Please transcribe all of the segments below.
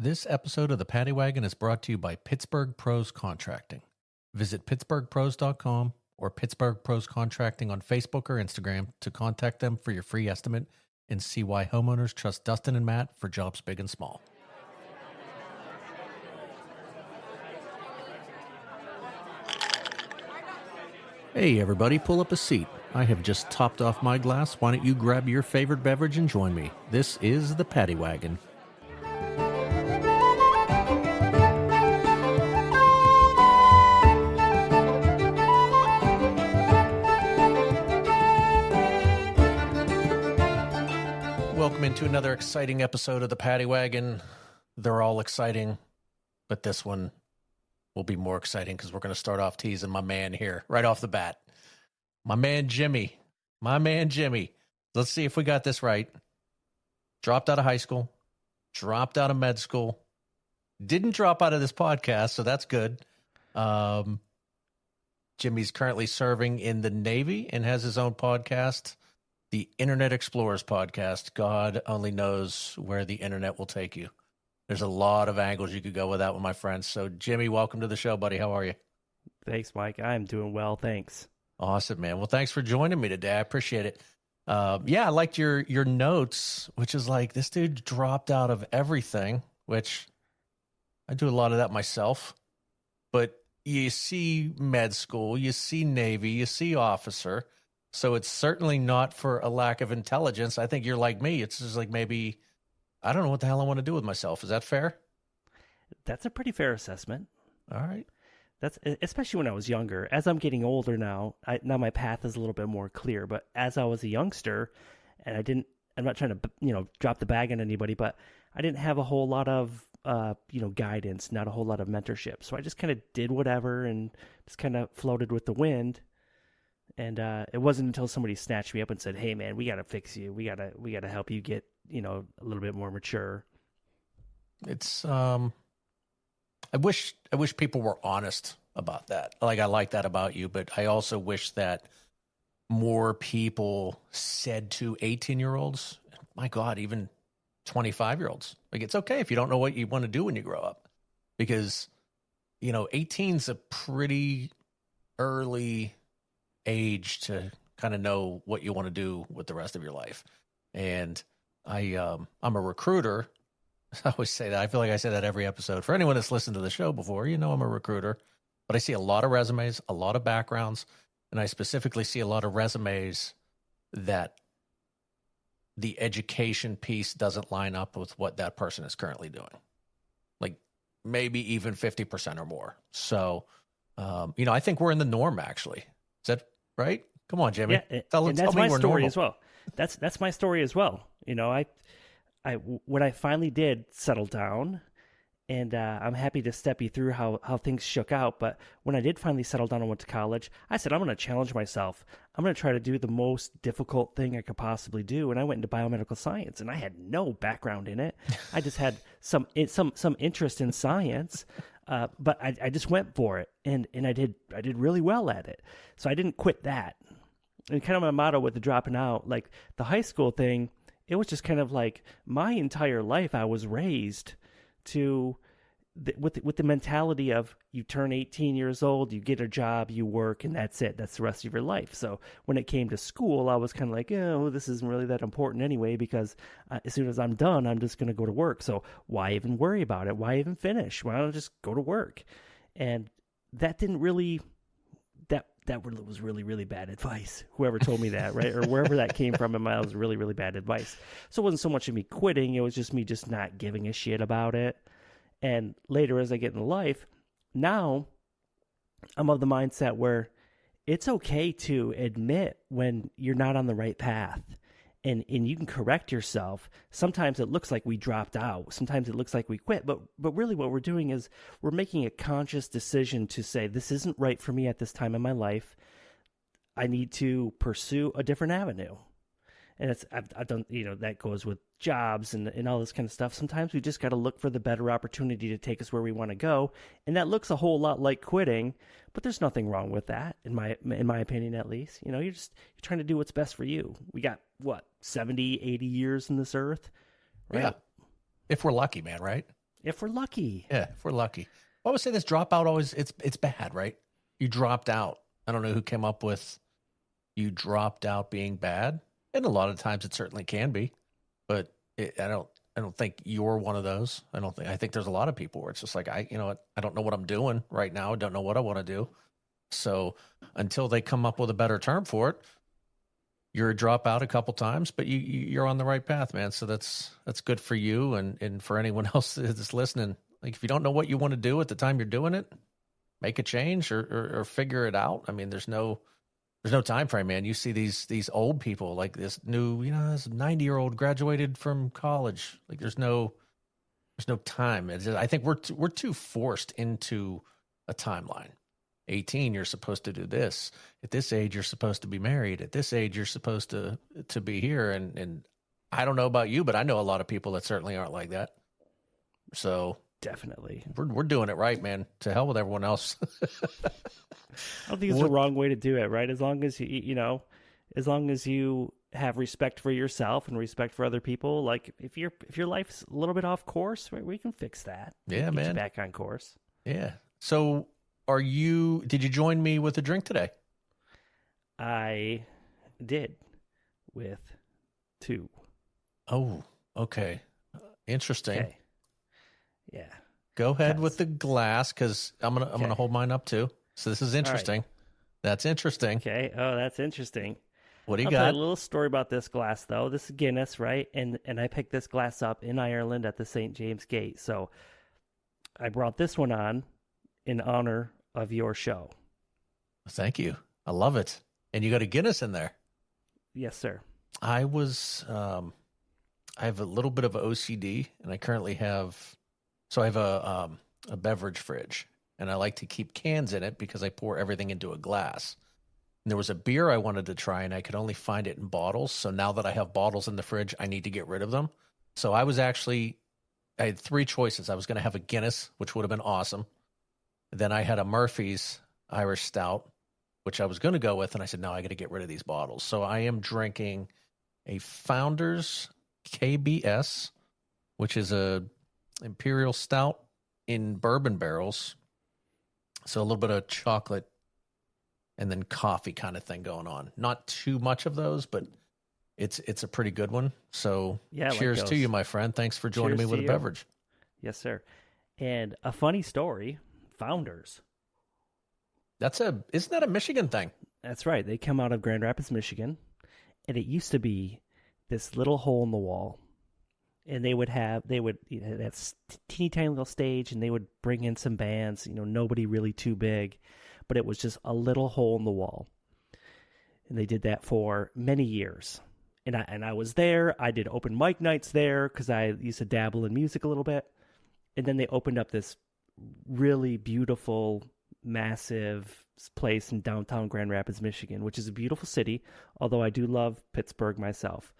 This episode of the Paddy Wagon is brought to you by Pittsburgh Pros Contracting. Visit pittsburghpros.com or Pittsburgh Pros Contracting on Facebook or Instagram to contact them for your free estimate and see why homeowners trust Dustin and Matt for jobs big and small. Hey everybody, pull up a seat. I have just topped off my glass. Why don't you grab your favorite beverage and join me? This is the Paddy Wagon. Welcome into another exciting episode of the Paddy Wagon. They're all exciting, but this one will be more exciting because we're going to start off teasing my man here right off the bat. My man Jimmy. Let's see if we got this right. Dropped out of high school, dropped out of med school, didn't drop out of this podcast, so that's good. Jimmy's currently serving in the Navy and has his own podcast, the Internet Explorers Podcast. God only knows where the internet will take you. There's a lot of angles you could go with that one, my friends. So, Jimmy, welcome to the show, buddy. How are you? Thanks, Mike. I'm doing well, thanks. Awesome, man. Well, thanks for joining me today. I appreciate it. I liked your notes, which is like, this dude dropped out of everything, which I do a lot of that myself. But you see med school, you see Navy, you see officer. So it's certainly not for a lack of intelligence. I think you're like me. It's just like maybe, I don't know what the hell I want to do with myself. Is that fair? That's a pretty fair assessment. All right. That's especially when I was younger. As I'm getting older now, now my path is a little bit more clear. But as I was a youngster, and I'm not trying to, drop the bag on anybody, but I didn't have a whole lot of, guidance, not a whole lot of mentorship. So I just kind of did whatever and just kind of floated with the wind. And it wasn't until somebody snatched me up and said, "Hey, man, we got to fix you. We got to help you get, a little bit more mature." It's I wish people were honest about that. Like, I like that about you, but I also wish that more people said to 18-year-olds, my God, even 25-year-olds, like, it's okay if you don't know what you want to do when you grow up, because 18's a pretty early age to kind of know what you want to do with the rest of your life. And I'm a recruiter. I always say that. I feel like I say that every episode. For anyone that's listened to the show before, I'm a recruiter, but I see a lot of resumes, a lot of backgrounds, and I specifically see a lot of resumes that the education piece doesn't line up with what that person is currently doing. Like maybe even 50% or more. So, I think we're in the norm, actually. Is that right? Come on, Jimmy. Yeah, and that's my story as well. That's my story as well. I when I finally did settle down, and I'm happy to step you through how things shook out. But when I did finally settle down and went to college, I said, I'm going to challenge myself. I'm going to try to do the most difficult thing I could possibly do. And I went into biomedical science, and I had no background in it. I just had some interest in science. But I just went for it, and I did really well at it. So I didn't quit that. And kind of my motto with the dropping out, like the high school thing, it was just kind of like my entire life I was raised to with the mentality of you turn 18 years old, you get a job, you work, and that's it. That's the rest of your life. So when it came to school, I was kind of like, this isn't really that important anyway, because as soon as I'm done, I'm just going to go to work. So why even worry about it? Why even finish? Why don't I just go to work? And that didn't really, that was really, really bad advice. Whoever told me that, right? Or wherever that came from in my life was really, really bad advice. So it wasn't so much of me quitting. It was just me just not giving a shit about it. And later, as I get into life, now I'm of the mindset where it's okay to admit when you're not on the right path, and you can correct yourself. Sometimes it looks like we dropped out. Sometimes it looks like we quit. But really what we're doing is we're making a conscious decision to say, this isn't right for me at this time in my life. I need to pursue a different avenue. And I've done, that goes with jobs and all this kind of stuff. Sometimes we just got to look for the better opportunity to take us where we want to go. And that looks a whole lot like quitting, but there's nothing wrong with that, in my opinion, at least. You're trying to do what's best for you. We got, 70, 80 years in this earth, right? Yeah. If we're lucky, man, right? If we're lucky. Yeah, if we're lucky. I always say this dropout always, it's bad, right? You dropped out. I don't know who came up with you dropped out being bad. And a lot of times it certainly can be, but I don't think you're one of those. I think there's a lot of people where it's just like, I don't know what I'm doing right now. I don't know what I want to do. So until they come up with a better term for it, you're a dropout a couple times, but you're on the right path, man. So that's good for you. And for anyone else that's listening, like if you don't know what you want to do at the time you're doing it, make a change or figure it out. I mean, there's no time frame, man. You see these old people like this new, this 90-year-old graduated from college. Like there's no time. I think we're too forced into a timeline. 18, you're supposed to do this. At this age, you're supposed to be married. At this age, you're supposed to be here. And I don't know about you, but I know a lot of people that certainly aren't like that. So definitely, we're doing it right, man. To hell with everyone else. I don't think it's the wrong way to do it, right? As long as as long as you have respect for yourself and respect for other people. Like if your life's a little bit off course, we can fix that. Yeah, man. Get you back on course. Yeah. So did you join me with a drink today? I did with 2. Oh, okay. Interesting. Okay. Yeah. Go ahead with the glass because I'm gonna hold mine up too. So this is interesting. Right. That's interesting. Okay. Oh, that's interesting. What do you I'll got? tell you a little story about this glass though. This is Guinness, right? And I picked this glass up in Ireland at the St. James Gate. So I brought this one on in honor of your show. Thank you. I love it. And you got a Guinness in there. Yes, sir. I have a little bit of OCD, and I currently have a beverage fridge, and I like to keep cans in it because I pour everything into a glass. And there was a beer I wanted to try, and I could only find it in bottles. So now that I have bottles in the fridge, I need to get rid of them. So I had 3 choices. I was going to have a Guinness, which would have been awesome. Then I had a Murphy's Irish Stout, which I was going to go with, and I said, no, I got to get rid of these bottles. So I am drinking a Founders KBS, which is a Imperial Stout in bourbon barrels. So a little bit of chocolate and then coffee kind of thing going on. Not too much of those, but it's a pretty good one. So cheers to you, my friend. Thanks for joining me with a beverage. Yes, sir. And a funny story, Founders. Isn't that a Michigan thing? That's right. They come out of Grand Rapids, Michigan, and it used to be this little hole in the wall. And they would that teeny tiny little stage, and they would bring in some bands, nobody really too big, but it was just a little hole in the wall. And they did that for many years. And I was there. I did open mic nights there because I used to dabble in music a little bit. And then they opened up this really beautiful, massive place in downtown Grand Rapids, Michigan, which is a beautiful city, although I do love Pittsburgh myself.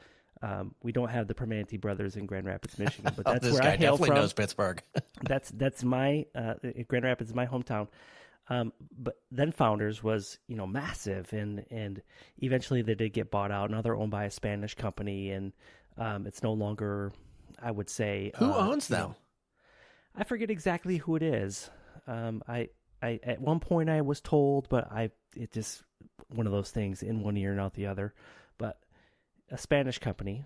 We don't have the Permanente brothers in Grand Rapids, Michigan, but that's where I hail from. This guy definitely knows Pittsburgh. That's my Grand Rapids is my hometown. But then Founders was massive, and eventually they did get bought out. Now they're owned by a Spanish company, and it's no longer, I would say, who owns them? I forget exactly who it is. I at one point I was told, but it just one of those things, in one ear and out the other. But a Spanish company,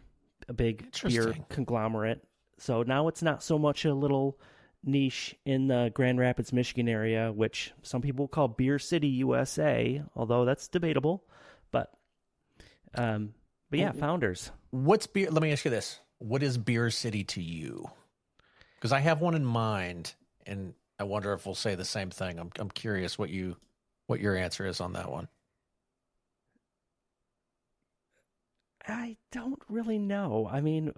a big beer conglomerate. So now it's not so much a little niche in the Grand Rapids, Michigan area, which some people call Beer City, USA, although that's debatable. But yeah, Founders. What's beer? Let me ask you this: what is Beer City to you? Because I have one in mind, and I wonder if we'll say the same thing. I'm curious what your answer is on that one. I don't really know. I mean,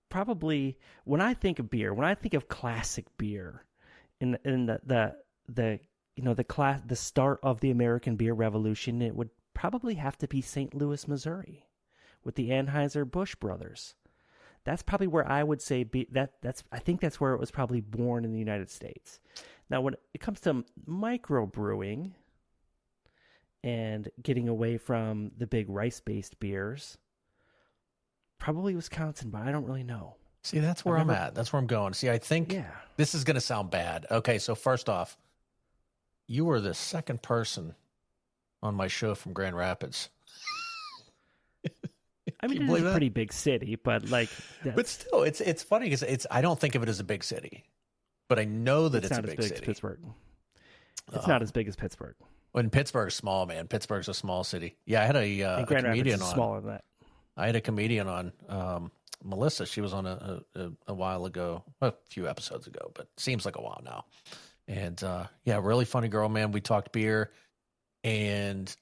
probably when I think of beer, when I think of classic beer, in the start of the American beer revolution, it would probably have to be St. Louis, Missouri, with the Anheuser-Busch brothers. That's probably where I would say I think that's where it was probably born in the United States. Now, when it comes to microbrewing and getting away from the big rice-based beers, probably Wisconsin, but I don't really know. See, that's where I'm at. That's where I'm going. See, I think this is going to sound bad. Okay, so first off, you were the second person on my show from Grand Rapids. I mean, it's a pretty big city, but like, but still, it's funny because I don't think of it as a big city, but I know that it's a big city. As Pittsburgh. It's not as big as Pittsburgh. When Pittsburgh's small, man. Pittsburgh's a small city. Yeah, I had a comedian on. Smaller than that. I had a comedian on, Melissa. She was on a while ago, a few episodes ago, but seems like a while now. And really funny girl, man. We talked beer, and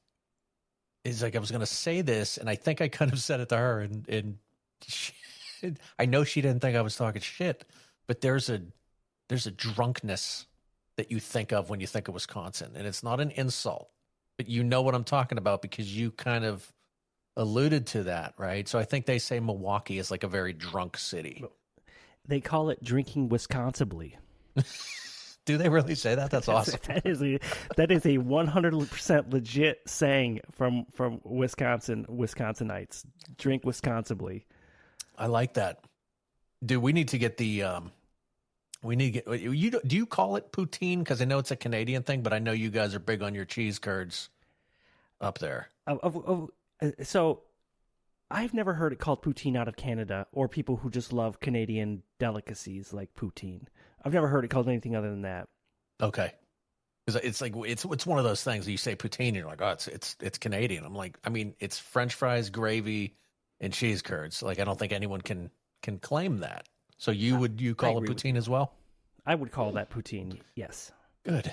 it's like I was going to say this, and I think I kind of said it to her, and she, I know she didn't think I was talking shit, but there's a drunkenness that you think of when you think of Wisconsin, and it's not an insult, but you know what I'm talking about because you kind of alluded to that, right? So I think they say Milwaukee is like a very drunk city. They call it drinking Wisconsinably. Do they really say that? That's awesome. That is a 100% legit saying from Wisconsinites. Drink Wisconsinably. I like that. Dude, we need to get the do you call it poutine? Because I know it's a Canadian thing, but I know you guys are big on your cheese curds up there. So I've never heard it called poutine out of Canada or people who just love Canadian delicacies like poutine. I've never heard it called anything other than that. Okay. Because it's like it's one of those things you say poutine and you're like, oh, it's Canadian. I'm like, I mean, it's French fries, gravy, and cheese curds. Like I don't think anyone can claim that. So you call it poutine as well? I would call that poutine, yes. Good.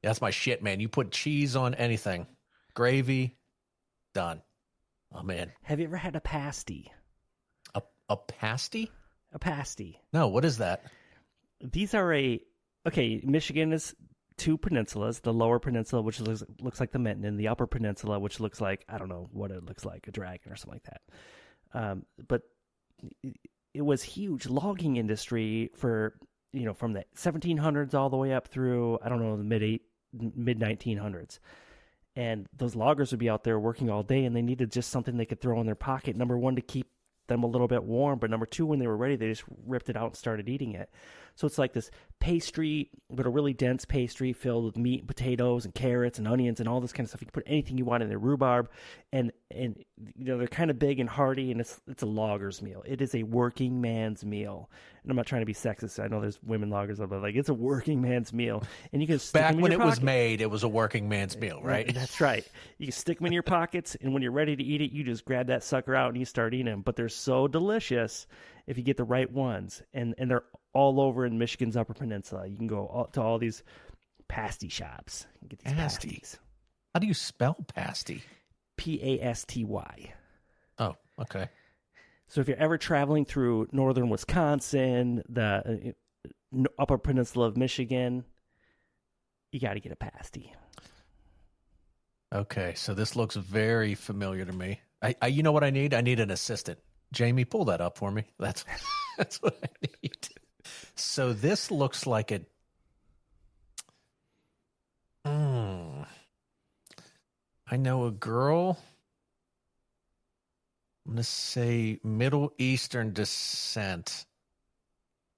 That's my shit, man. You put cheese on anything. Gravy, done. Oh, man. Have you ever had a pasty? A pasty? A pasty. No, what is that? These are Michigan is two peninsulas, the lower peninsula, which looks like the Mitten, and the upper peninsula, which looks like, I don't know what it looks like, a dragon or something like that. But it was huge logging industry for, from the 1700s all the way up through, I don't know, the mid 1900s. And those loggers would be out there working all day, and they needed just something they could throw in their pocket. Number one, to keep them a little bit warm, but number two, when they were ready, they just ripped it out and started eating it. So it's like this pastry, but a really dense pastry filled with meat and potatoes and carrots and onions and all this kind of stuff. You can put anything you want in there, rhubarb, and they're kind of big and hearty, and it's a logger's meal. It is a working man's meal. And I'm not trying to be sexist. I know there's women loggers, but like it's a working man's meal. And you can stick back them in when your it pocket. was made, it was a working man's meal, right? That's right. You can stick them in your pockets, and when you're ready to eat it, you just grab that sucker out and you start eating them. But they're so delicious if you get the right ones, and they're all over in Michigan's Upper Peninsula. You can go to all these pasty shops and get these pasties. How do you spell pasty? Pasty. Oh, okay. So if you're ever traveling through northern Wisconsin, the Upper Peninsula of Michigan, you got to get a pasty. Okay, so this looks very familiar to me. I you know what I need? I need an assistant. Jamie, pull that up for me. That's what I need. So this looks like a. I know a girl. I'm going to say Middle Eastern descent.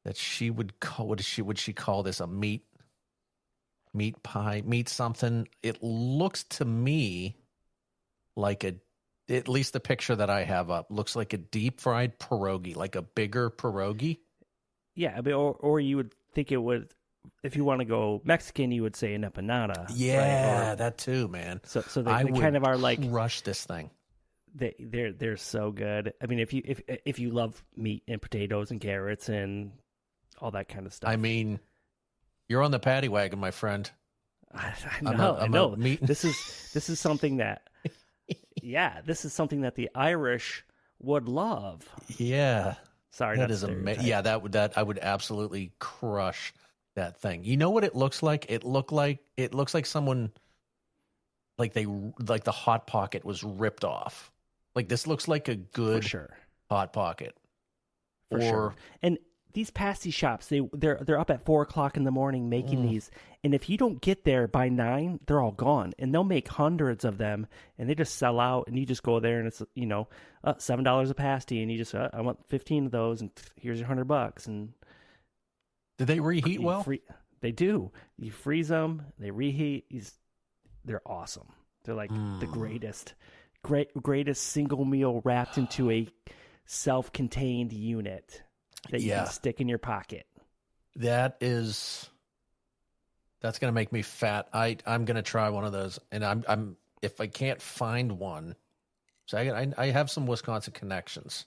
That she would call. Would she call this a meat pie, meat something? It looks to me like at least the picture that I have up looks like a deep fried pierogi, like a bigger pierogi. Yeah, I mean, or you would think it would, if you want to go Mexican, you would say an empanada. Yeah, right? That too, man. So they kind of are like rush this thing. They're so good. I mean, if you love meat and potatoes and carrots and all that kind of stuff. I mean, you're on the Paddy Wagon, my friend. I know. This is something that. Yeah, this is something that the Irish would love. Yeah. Sorry, that is amazing. Yeah, that I would absolutely crush that thing. You know what it looks like? It looks like someone like the Hot Pocket was ripped off. Like this looks like a good For sure. Hot Pocket. For sure. And these pasty shops, they're up at 4:00 in the morning making these, and if you don't get there by 9, they're all gone, and they'll make hundreds of them, and they just sell out, and you just go there, and it's $7 a pasty, and you just I want 15 of those, and here's your $100, and do they reheat well? They do. You freeze them, they reheat. They're awesome. They're like the greatest single meal wrapped into a self-contained unit that you can stick in your pocket. That's going to make me fat. I'm going to try one of those, and I'm if I can't find one, so I have some Wisconsin connections.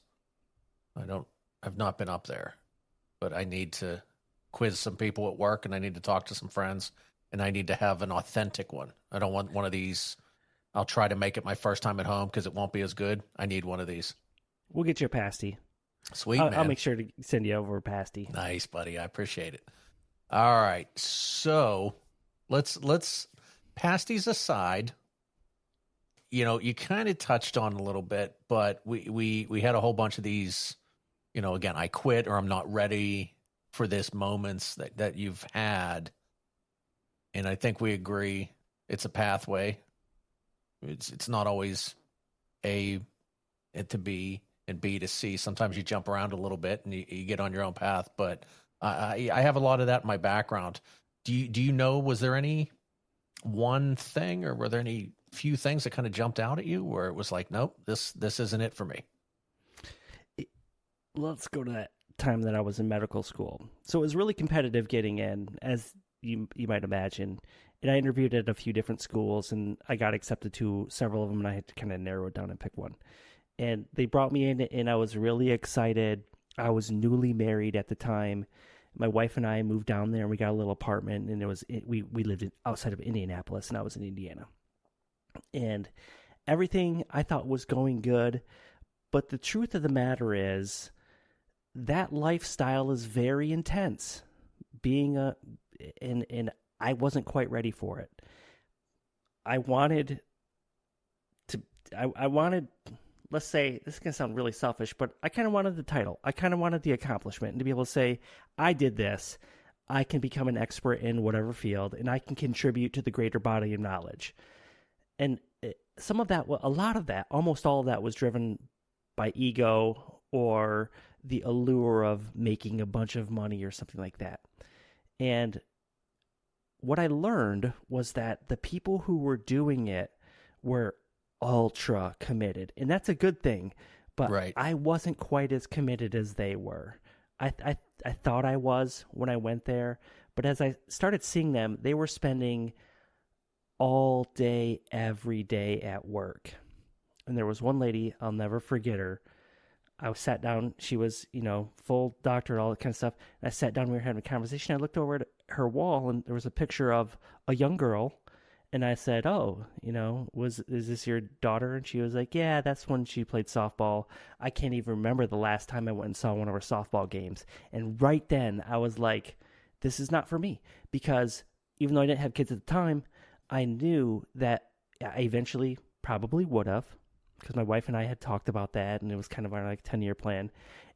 I've not been up there, but I need to quiz some people at work, and I need to talk to some friends, and I need to have an authentic one. I don't want one of these. I'll try to make it my first time at home because it won't be as good. I need one of these. We'll get you a pasty. Sweet, man. I'll make sure to send you over a pasty. Nice, buddy. I appreciate it. All right. So let's pasties aside. You kind of touched on a little bit, but we had a whole bunch of these, again, I quit, or I'm not ready for this moments that you've had. And I think we agree it's a pathway. It's not always A to B and B to C. Sometimes you jump around a little bit and you get on your own path. But I have a lot of that in my background. Do you know, was there any one thing, or were there any few things that kind of jumped out at you where it was like, nope, this isn't it for me? Let's go to that time that I was in medical school. So it was really competitive getting in, as you might imagine. And I interviewed at a few different schools, and I got accepted to several of them, and I had to kind of narrow it down and pick one. And they brought me in, and I was really excited. I was newly married at the time. My wife and I moved down there, and we got a little apartment, and we lived outside of Indianapolis, and I was in Indiana. And everything I thought was going good, but the truth of the matter is that lifestyle is very intense. And I wasn't quite ready for it. I wanted, let's say, this is going to sound really selfish, but I kind of wanted the title. I kind of wanted the accomplishment, and to be able to say, I did this. I can become an expert in whatever field, and I can contribute to the greater body of knowledge. And some of that, a lot of that, almost all of that was driven by ego or the allure of making a bunch of money or something like that. And what I learned was that the people who were doing it were ultra committed, and that's a good thing, but right. I wasn't quite as committed as they were. I thought I was when I went there, but as I started seeing them, they were spending all day, every day at work. And there was one lady, I'll never forget her. I sat down, she was, full doctorate, all that kind of stuff. And I sat down, we were having a conversation. I looked over at her wall, and there was a picture of a young girl. And I said, oh, is this your daughter? And she was like, yeah, that's when she played softball. I can't even remember the last time I went and saw one of her softball games. And right then I was like, this is not for me. Because even though I didn't have kids at the time, I knew that I eventually probably would have, because my wife and I had talked about that, and it was kind of our 10-year plan.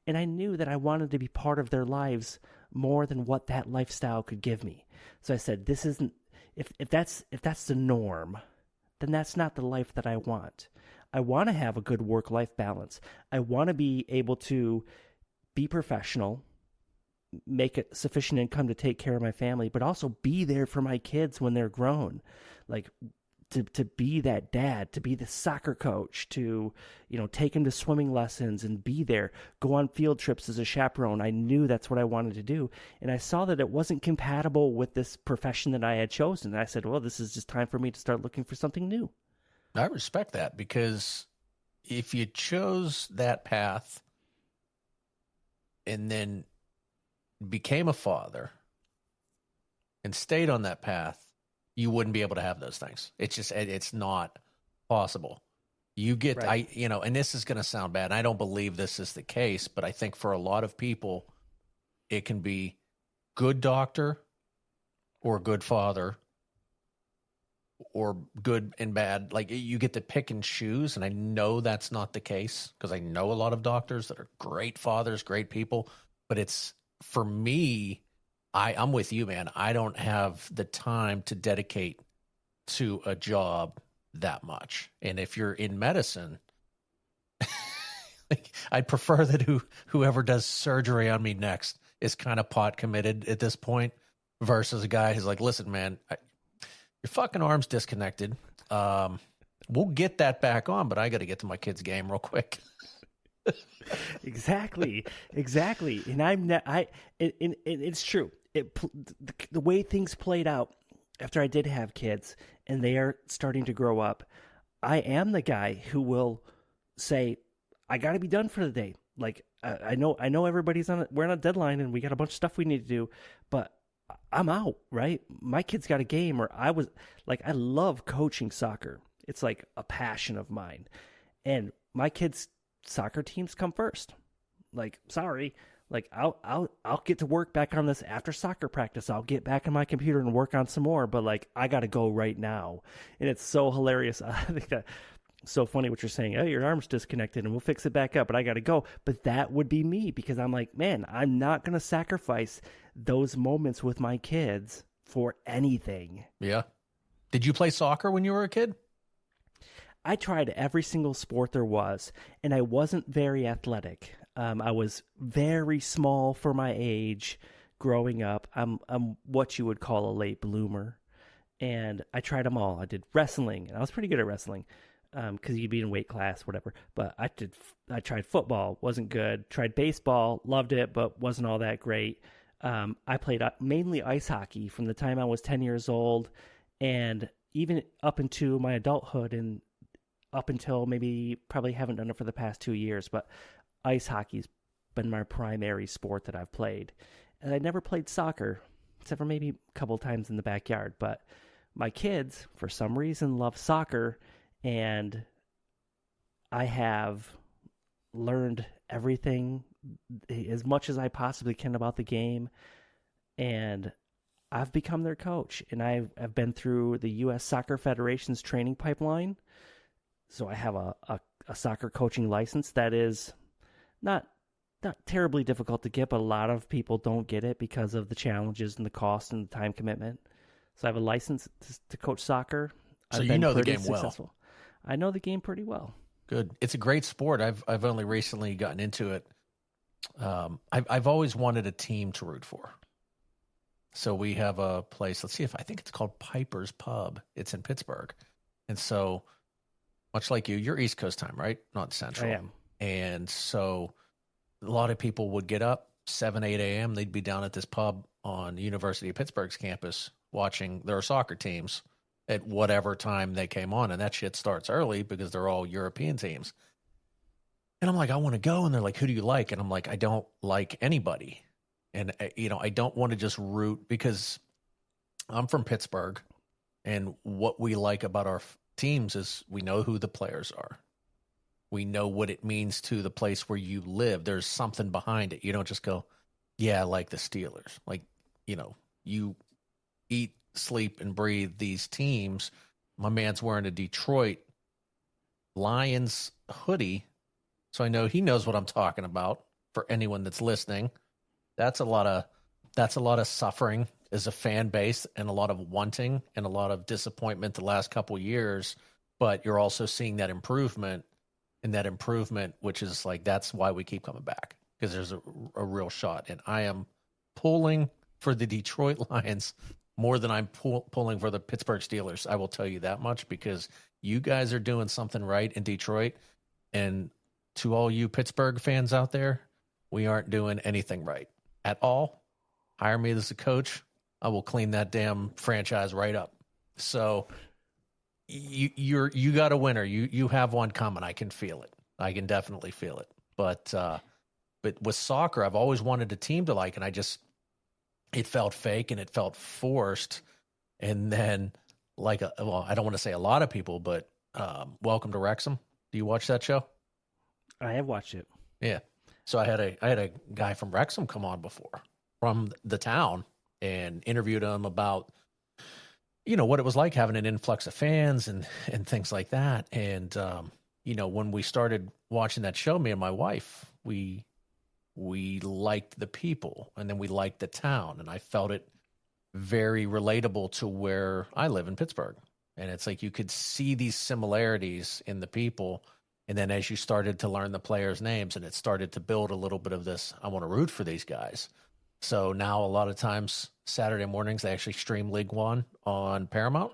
And I knew that I wanted to be part of their lives more than what that lifestyle could give me. So I said, this isn't, if that's the norm, then that's not the life that I want. I want to have a good work-life balance. I want to be able to be professional, make a sufficient income to take care of my family, but also be there for my kids when they're grown. Like, to be that dad, to be the soccer coach, to, take him to swimming lessons and be there, go on field trips as a chaperone. I knew that's what I wanted to do. And I saw that it wasn't compatible with this profession that I had chosen. And I said, well, this is just time for me to start looking for something new. I respect that, because if you chose that path and then became a father and stayed on that path, you wouldn't be able to have those things. It's not possible. You get, right. And this is going to sound bad. I don't believe this is the case, but I think for a lot of people, it can be good doctor or good father or good and bad. Like, you get to pick and choose. And I know that's not the case, because I know a lot of doctors that are great fathers, great people, but it's for me, I'm with you, man. I don't have the time to dedicate to a job that much. And if you're in medicine, like, I'd prefer that whoever does surgery on me next is kind of pot committed at this point versus a guy who's like, listen, man, your fucking arm's disconnected. We'll get that back on, but I got to get to my kid's game real quick. Exactly. And it's true. The way things played out after I did have kids and they are starting to grow up, I am the guy who will say, I got to be done for the day. Like, I know everybody's we're on a deadline and we got a bunch of stuff we need to do, but I'm out, right? My kid's got a game, or I love coaching soccer. It's like a passion of mine. And my kids' soccer teams come first. Like, sorry, like I'll get to work back on this after soccer practice. I'll get back on my computer and work on some more, but like, I got to go right now. And it's so hilarious. I think that so funny what you're saying. Oh, your arm's disconnected and we'll fix it back up, but I got to go. But that would be me, because I'm like, man, I'm not going to sacrifice those moments with my kids for anything. Yeah. Did you play soccer when you were a kid? I tried every single sport there was, and I wasn't very athletic. I was very small for my age growing up. I'm what you would call a late bloomer, and I tried them all. I did wrestling, and I was pretty good at wrestling because you'd be in weight class, whatever. But I tried football, wasn't good. Tried baseball, loved it, but wasn't all that great. I played mainly ice hockey from the time I was 10 years old, and even up into my adulthood, and up until probably haven't done it for the past 2 years, but ice hockey's been my primary sport that I've played. And I never played soccer, except for maybe a couple times in the backyard. But my kids, for some reason, love soccer, and I have learned everything as much as I possibly can about the game, and I've become their coach. And I've been through the U.S. Soccer Federation's training pipeline, so I have a soccer coaching license that is not terribly difficult to get, but a lot of people don't get it because of the challenges and the cost and the time commitment. So I have a license to coach soccer. So you know the game successful. Well. I know the game pretty well. Good. It's a great sport. I've only recently gotten into it. I've always wanted a team to root for. So we have a place. Let's see I think it's called Piper's Pub. It's in Pittsburgh, and so much like you're East Coast time, right? Not Central. I am. And so a lot of people would get up 7, 8 a.m. They'd be down at this pub on the University of Pittsburgh's campus watching their soccer teams at whatever time they came on. And that shit starts early because they're all European teams. And I'm like, I want to go. And they're like, who do you like? And I'm like, I don't like anybody. And, I don't want to just root, because I'm from Pittsburgh. And what we like about our teams is we know who the players are. We know what it means to the place where you live. There's something behind it. You don't just go, yeah, I like the Steelers. Like, you eat, sleep, and breathe these teams. My man's wearing a Detroit Lions hoodie, so I know he knows what I'm talking about. For anyone that's listening, that's a lot of suffering as a fan base, and a lot of wanting and a lot of disappointment the last couple of years. But you're also seeing that improvement. And that improvement, which is like, that's why we keep coming back, because there's a real shot. And I am pulling for the Detroit Lions more than I'm pulling for the Pittsburgh Steelers. I will tell you that much, because you guys are doing something right in Detroit. And to all you Pittsburgh fans out there, we aren't doing anything right at all. Hire me as a coach. I will clean that damn franchise right up. So you got a winner. You have one coming. I can feel it. I can definitely feel it. But with soccer, I've always wanted a team to like, and it felt fake and it felt forced. And then I don't want to say a lot of people, but Welcome to Wrexham. Do you watch that show? I have watched it. Yeah. So I had a guy from Wrexham come on before, from the town, and interviewed him about what it was like having an influx of fans and things like that. And, when we started watching that show, me and my wife, we we liked the people, and then we liked the town. And I felt it very relatable to where I live in Pittsburgh. And it's like you could see these similarities in the people. And then as you started to learn the players' names, and it started to build a little bit of this, I want to root for these guys. So now a lot of times Saturday mornings, they actually stream League One on Paramount.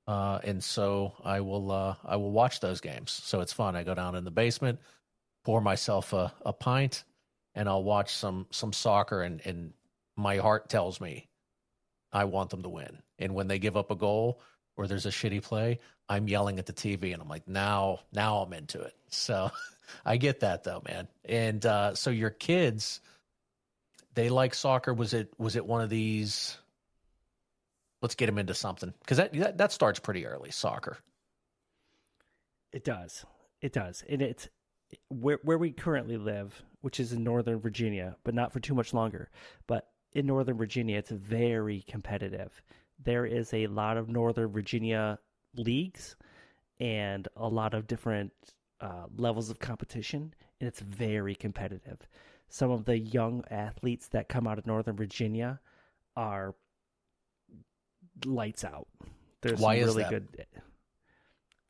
And so I will watch those games. So it's fun. I go down in the basement, pour myself a pint, and I'll watch some soccer, and my heart tells me I want them to win. And when they give up a goal or there's a shitty play, I'm yelling at the TV, and I'm like, now I'm into it. So I get that though, man. And so your kids, they like soccer. Was it one of these, let's get them into something? Because that starts pretty early, soccer. It does. And it's where we currently live, which is in Northern Virginia, but not for too much longer. But in Northern Virginia, it's very competitive. There is a lot of Northern Virginia leagues and a lot of different levels of competition, and it's very competitive. Some of the young athletes that come out of Northern Virginia are lights out. There's Why some is really that? good.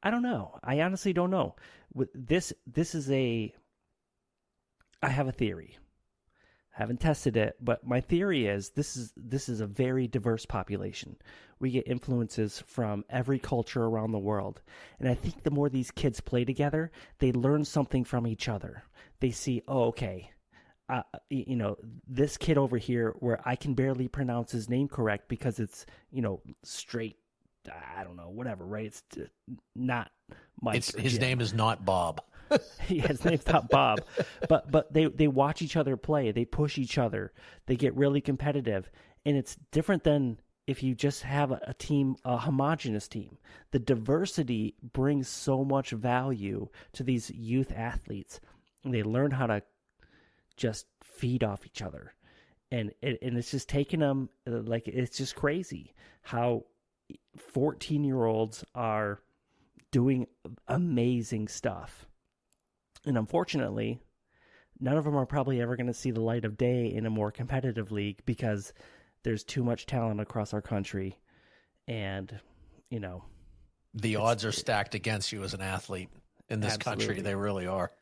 I don't know. I honestly don't know. This is I have a theory. I haven't tested it, but my theory is this is a very diverse population. We get influences from every culture around the world. And I think the more these kids play together, they learn something from each other. They see, oh, okay, this kid over here where I can barely pronounce his name correct because it's, straight, I don't know, whatever, right? It's not Mike. His name is not Bob. Yeah, his name's not Bob. But they watch each other play. They push each other. They get really competitive. And it's different than if you just have a team, a homogenous team. The diversity brings so much value to these youth athletes. And they learn how to just feed off each other. And it's just taking them, it's just crazy how 14-year-olds are doing amazing stuff. And unfortunately, none of them are probably ever going to see the light of day in a more competitive league because there's too much talent across our country. And, the odds are stacked against you as an athlete in this country. They really are.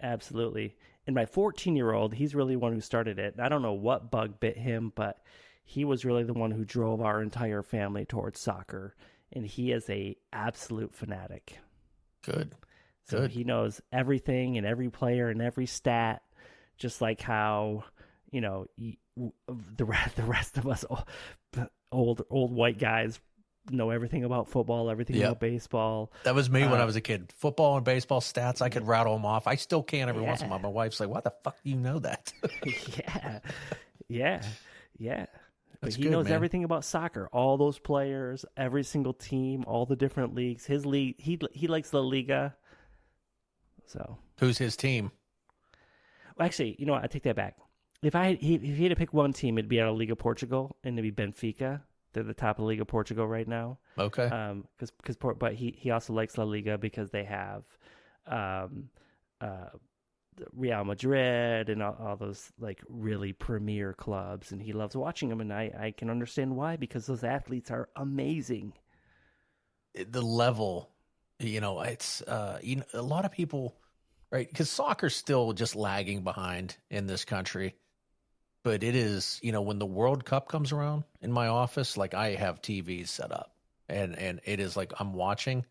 Absolutely. And my 14-year-old, he's really one who started it. And I don't know what bug bit him, but he was really the one who drove our entire family towards soccer. And he is a absolute fanatic. Good. So he knows everything and every player and every stat, just like how, the rest of us old white guys know everything about football, everything about baseball. That was me when I was a kid. Football and baseball stats, I could rattle them off. I still can every once in a while. My wife's like, "Why the fuck do you know that?" Yeah. But he good, knows man. everything about soccer, all those players, every single team, all the different leagues. His league, he likes La Liga. So Who's his team? Well, actually, you know what? I take that back. If he had to pick one team, it'd be out of Liga Portugal, and it'd be Benfica. They're the top of Liga Portugal right now. Okay. But he also likes La Liga because they have Real Madrid and all those like really premier clubs, and he loves watching them. And I can understand why, because those athletes are amazing. The level, it's a lot of people, right? Because soccer's still just lagging behind in this country. But it is, when the World Cup comes around in my office, like I have TVs set up and it is like I'm watching.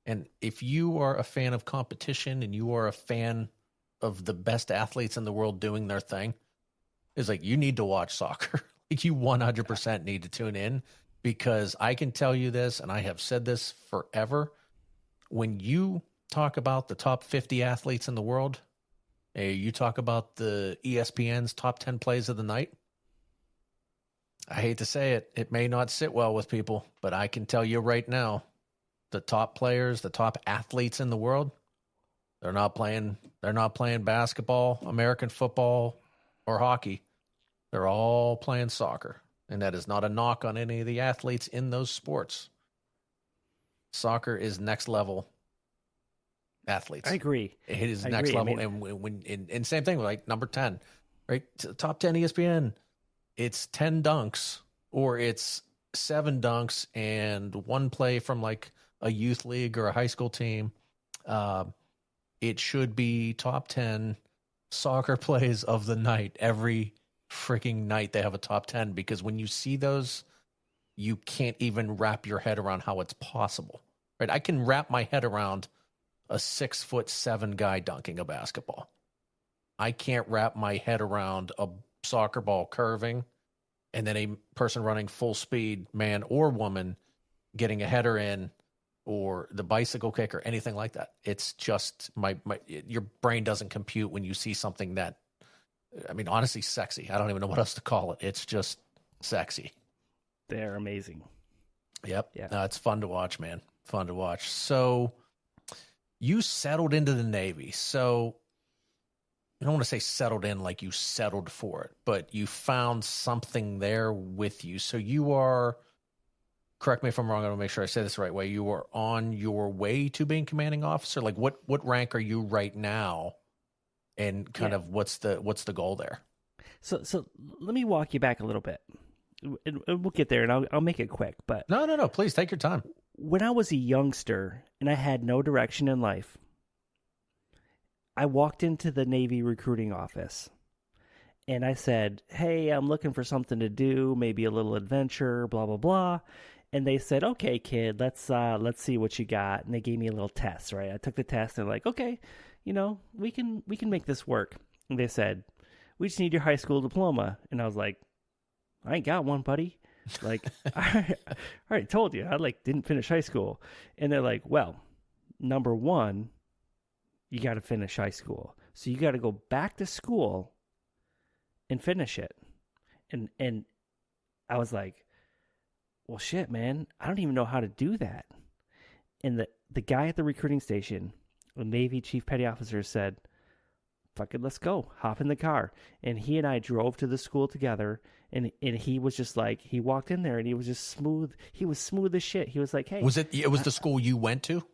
And if you are a fan of competition and you are a fan of the best athletes in the world doing their thing, it's like you need to watch soccer. Like you 100% need to tune in, because I can tell you this, and I have said this forever. When you talk about the top 50 athletes in the world, you talk about the ESPN's top 10 plays of the night. I hate to say it. It may not sit well with people, but I can tell you right now, the top players, the top athletes in the world, they're not playing basketball, American football, or hockey. They're all playing soccer. And that is not a knock on any of the athletes in those sports. Soccer is next level athletes. I agree. It is next level. And same thing with like number 10. right? Top 10 ESPN, it's 10 dunks or it's 7 dunks and one play from like a youth league or a high school team. It should be top 10 soccer plays of the night. Every freaking night they have a top 10, because when you see those, you can't even wrap your head around how it's possible, right? I can wrap my head around a 6'7" guy dunking a basketball. I can't wrap my head around a soccer ball curving and then a person running full speed, man or woman, getting a header in, or the bicycle kick or anything like that. It's just your brain doesn't compute when you see something that, I mean, honestly, sexy. I don't even know what else to call it. It's just sexy. They're amazing. Yep. Yeah. It's fun to watch, man. Fun to watch. So you settled into the Navy. So I don't want to say settled in like you settled for it, but you found something there with you. So you are, correct me if I'm wrong, I want to make sure I say this the right way. You are on your way to being commanding officer. Like what rank are you right now? And kind of what's the goal there? So let me walk you back a little bit. And we'll get there, and I'll make it quick. But no, please take your time. When I was a youngster and I had no direction in life, I walked into the Navy recruiting office, and I said, "Hey, I'm looking for something to do, maybe a little adventure, blah blah blah." And they said, "Okay, kid, let's see what you got." And they gave me a little test, right? I took the test, and they're like, "Okay, we can make this work." And they said, "We just need your high school diploma." And I was like, "I ain't got one, buddy. Like, I already told you, I didn't finish high school." And they're like, "Well, number one, you got to finish high school. So you got to go back to school and finish it." And I was like, "Well, shit, man, I don't even know how to do that." And the guy at the recruiting station, the Navy Chief Petty Officer, said, "Fuck it, let's go. Hop in the car." And he and I drove to the school together, and he was just like, he walked in there and he was just smooth. He was smooth as shit. He was like, "Hey." It was the school you went to?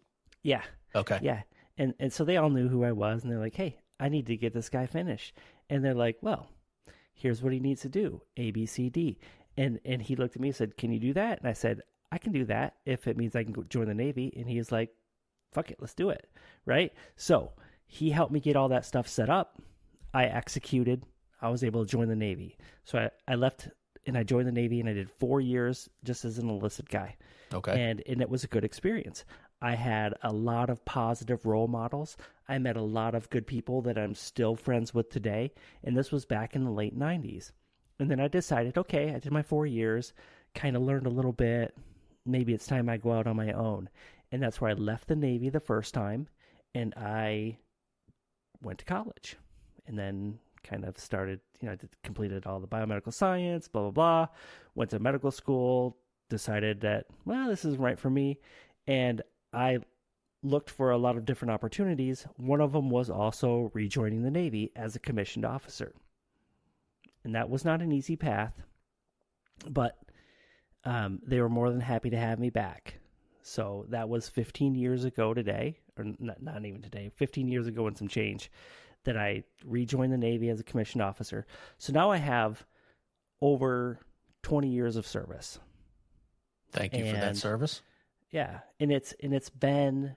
Yeah. Okay. Yeah. And so they all knew who I was, and they're like, "Hey, I need to get this guy finished." And they're like, "Well, here's what he needs to do, A, B, C, D." And he looked at me and said, "Can you do that?" And I said, "I can do that if it means I can go join the Navy." And he was like, "Fuck it, let's do it." Right? So he helped me get all that stuff set up. I executed. I was able to join the Navy. So I left and I joined the Navy, and I did 4 years just as an enlisted guy. Okay. And it was a good experience. I had a lot of positive role models. I met a lot of good people that I'm still friends with today. And this was back in the late 90s. And then I decided, okay, I did my 4 years, kind of learned a little bit. Maybe it's time I go out on my own. And that's where I left the Navy the first time, and I went to college. And then kind of started, completed all the biomedical science, blah, blah, blah. Went to medical school, decided that, well, this isn't right for me. And I looked for a lot of different opportunities. One of them was also rejoining the Navy as a commissioned officer. And that was not an easy path, but they were more than happy to have me back. So that was 15 years ago today, or not even today, 15 years ago and some change, that I rejoined the Navy as a commissioned officer. So now I have over 20 years of service. Thank you for that service. Yeah, and it's been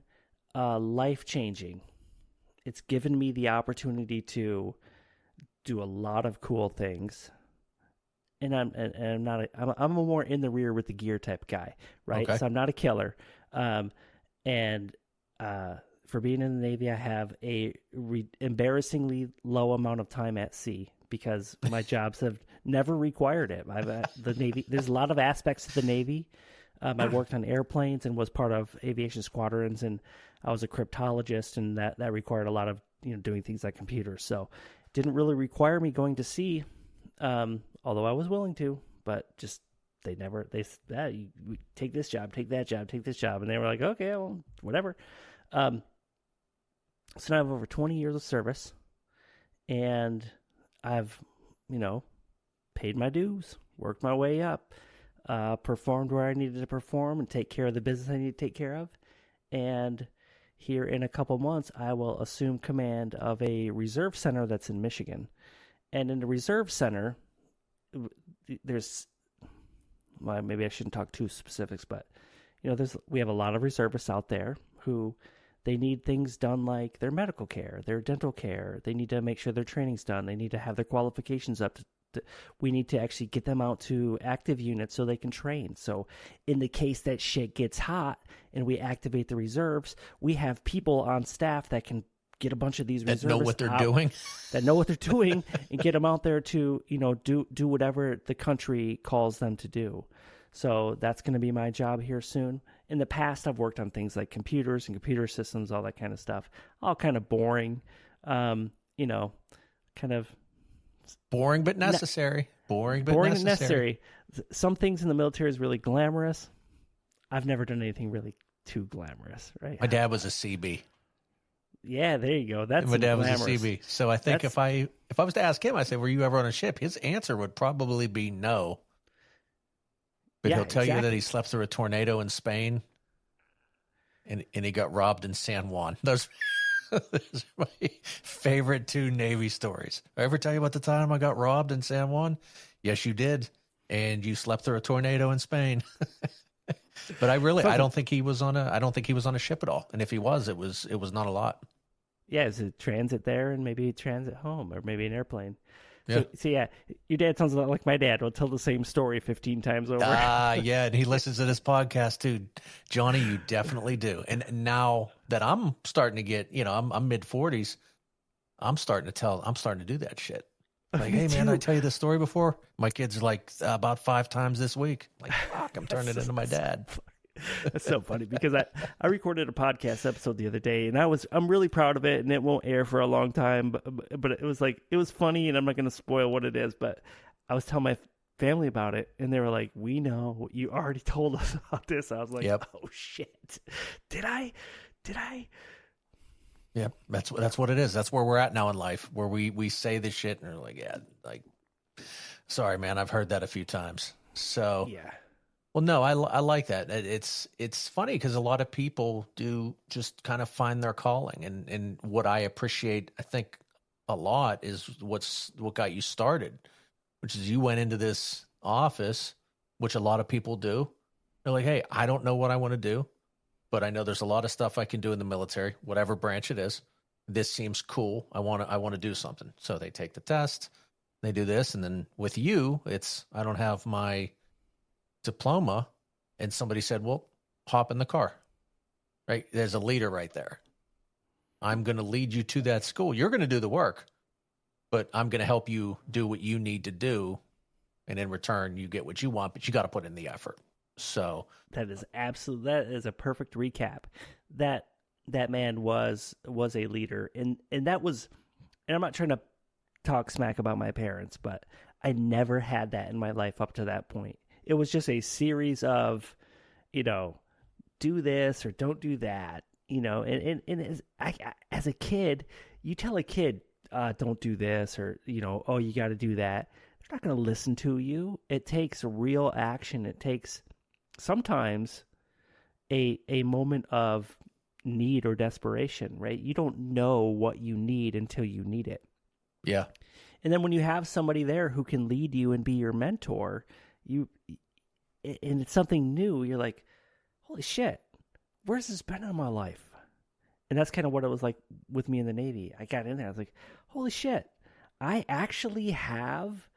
life-changing. It's given me the opportunity to do a lot of cool things. And I'm a more in the rear with the gear type guy, right? Okay. So I'm not a killer. For being in the Navy, I have a embarrassingly low amount of time at sea because my jobs have never required it. The Navy. There's a lot of aspects of the Navy. I worked on airplanes and was part of aviation squadrons, and I was a cryptologist, and that required a lot of doing things like computers. So it didn't really require me going to sea, although I was willing to. But just they said, you take this job, take that job, take this job, and they were like, okay, well, whatever. So now I have over 20 years of service, and I've paid my dues, worked my way up. Performed where I needed to perform and take care of the business I need to take care of. And here in a couple months, I will assume command of a reserve center that's in Michigan. And in the reserve center, there's, well, maybe I shouldn't talk too specifics, but we have a lot of reservists out there who they need things done like their medical care, their dental care. They need to make sure their training's done. They need to have their qualifications up. We need to actually get them out to active units so they can train. So in the case that shit gets hot and we activate the reserves, we have people on staff that can get a bunch of these reservists that know what they're doing, and get them out there to, do whatever the country calls them to do. So that's going to be my job here soon. In the past, I've worked on things like computers and computer systems, all that kind of stuff. All kind of boring, kind of boring but necessary. Boring but necessary. Some things in the military is really glamorous. I've never done anything really too glamorous, right? My dad was a CB. Yeah, there you go. That's my dad glamorous. was a CB. So I think if I was to ask him, I said, "Were you ever on a ship?" His answer would probably be no. But he'll tell you that he slept through a tornado in Spain, and he got robbed in San Juan. Those are my favorite 2 Navy stories. I ever tell you about the time I got robbed in San Juan? Yes, you did. And you slept through a tornado in Spain. But I don't think he was on a ship at all. And if he was, it was not a lot. Yeah, it's a transit there and maybe transit home or maybe an airplane. Yeah. So yeah, your dad sounds a lot like my dad. We'll tell the same story 15 times over. Yeah, and he listens to this podcast too. Johnny, you definitely do. And now that I'm starting to get, I'm mid-40s, I'm starting to do that shit. Like, hey man, I tell you this story before? My kids are like about 5 times this week. Like, fuck, I'm turning into my dad. That's so funny because I recorded a podcast episode the other day and I'm really proud of it, and it won't air for a long time, but it was funny, and I'm not going to spoil what it is, but I was telling my family about it and they were like, "We know, you already told us about this." I was like, yep. Oh shit. Did I? Yeah, that's what it is. That's where we're at now in life, where we say this shit and we're like, yeah, like, sorry man, I've heard that a few times. So yeah. Well, no, I like that. It's funny because a lot of people do just kind of find their calling, and what I appreciate, I think, a lot is what got you started, which is you went into this office, which a lot of people do. They're like, hey, I don't know what I want to do, but I know there's a lot of stuff I can do in the military, whatever branch it is. This seems cool. I want to do something. So they take the test, they do this, and then with you, it's I don't have my diploma, and somebody said, well, hop in the car, right? There's a leader right there. I'm going to lead you to that school. You're going to do the work, but I'm going to help you do what you need to do. And in return, you get what you want, but you got to put in the effort. So that is a perfect recap. That man was a leader. And that was, and I'm not trying to talk smack about my parents, but I never had that in my life up to that point. It was just a series of, do this or don't do that, and as a kid, you tell a kid, don't do this or, oh, you got to do that. They're not going to listen to you. It takes real action. It takes sometimes a moment of need or desperation, right? You don't know what you need until you need it. Yeah. And then when you have somebody there who can lead you and be your mentor, and it's something new, you're like, holy shit, where's this been in my life? And that's kind of what it was like with me in the Navy. I got in there, I was like, holy shit, I actually have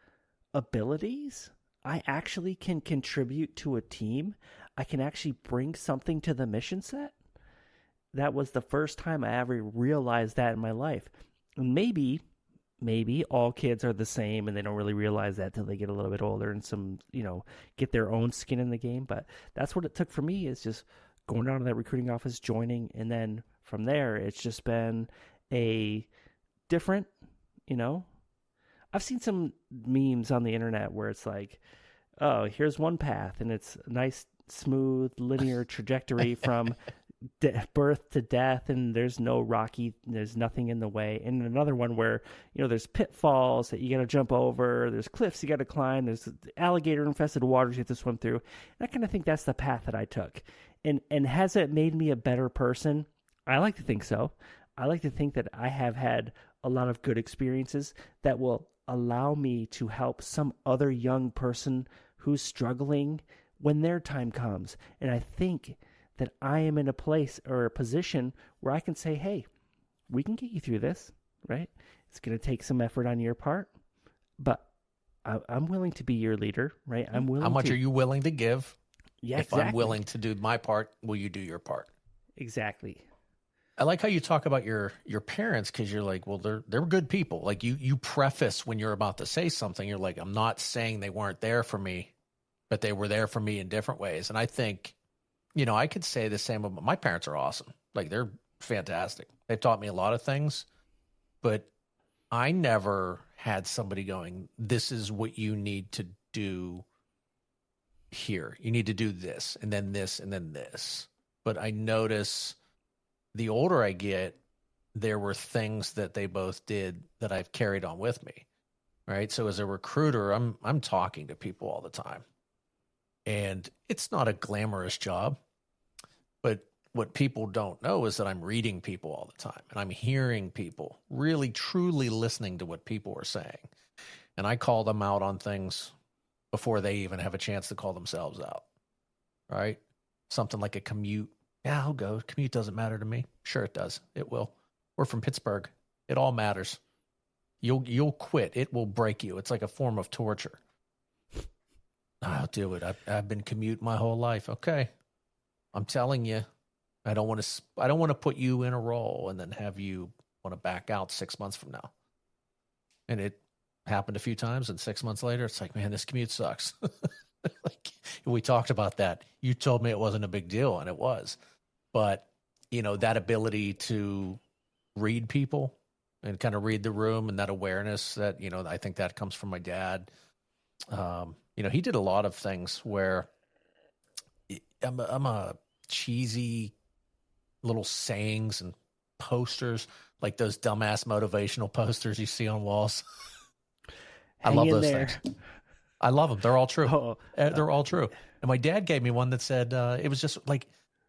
abilities. I actually can contribute to a team. I can actually bring something to the mission set. That was the first time I ever realized that in my life. And maybe all kids are the same and they don't really realize that till they get a little bit older and get their own skin in the game. But that's what it took for me, is just going down to that recruiting office, joining. And then from there, it's just been a different, I've seen some memes on the internet where it's like, oh, here's one path and it's a nice, smooth, linear trajectory from birth to death, and there's nothing in the way. And another one where there's pitfalls that you got to jump over, there's cliffs you got to climb, there's alligator infested waters you have to swim through. And I kind of think that's the path that I took. And has it made me a better person? I like to think so. I like to think that I have had a lot of good experiences that will allow me to help some other young person who's struggling when their time comes. And I think that I am in a place or a position where I can say, hey, we can get you through this, right? It's going to take some effort on your part, but I'm willing to be your leader, right? I'm willing. How much are you willing to give? Yeah, if exactly. I'm willing to do my part, will you do your part? Exactly. I like how you talk about your parents, because you're like, well, they're good people. Like you preface when you're about to say something, you're like, I'm not saying they weren't there for me, but they were there for me in different ways. And I think, I could say the same about my parents. Are awesome. Like, they're fantastic. They've taught me a lot of things, but I never had somebody going, this is what you need to do here. You need to do this, and then this, and then this. But I notice the older I get, there were things that they both did that I've carried on with me, right? So as a recruiter, I'm talking to people all the time. And it's not a glamorous job, but what people don't know is that I'm reading people all the time, and I'm hearing people, really truly listening to what people are saying. And I call them out on things before they even have a chance to call themselves out, right? Something like a commute. Yeah, I'll go. Commute doesn't matter to me. Sure it does. It will. We're from Pittsburgh. It all matters. You'll quit. It will break you. It's like a form of torture. I'll do it. I've been commuting my whole life. Okay. I'm telling you, I don't want to put you in a role and then have you want to back out 6 months from now. And it happened a few times, and 6 months later, it's like, man, this commute sucks. Like, we talked about that. You told me it wasn't a big deal, and it was. But, that ability to read people and kind of read the room, and that awareness that, I think that comes from my dad. He did a lot of things where I'm a cheesy little sayings and posters, like those dumbass motivational posters you see on walls. I love those things. I love them. They're all true. They're all true. And my dad gave me one that said, it was just like,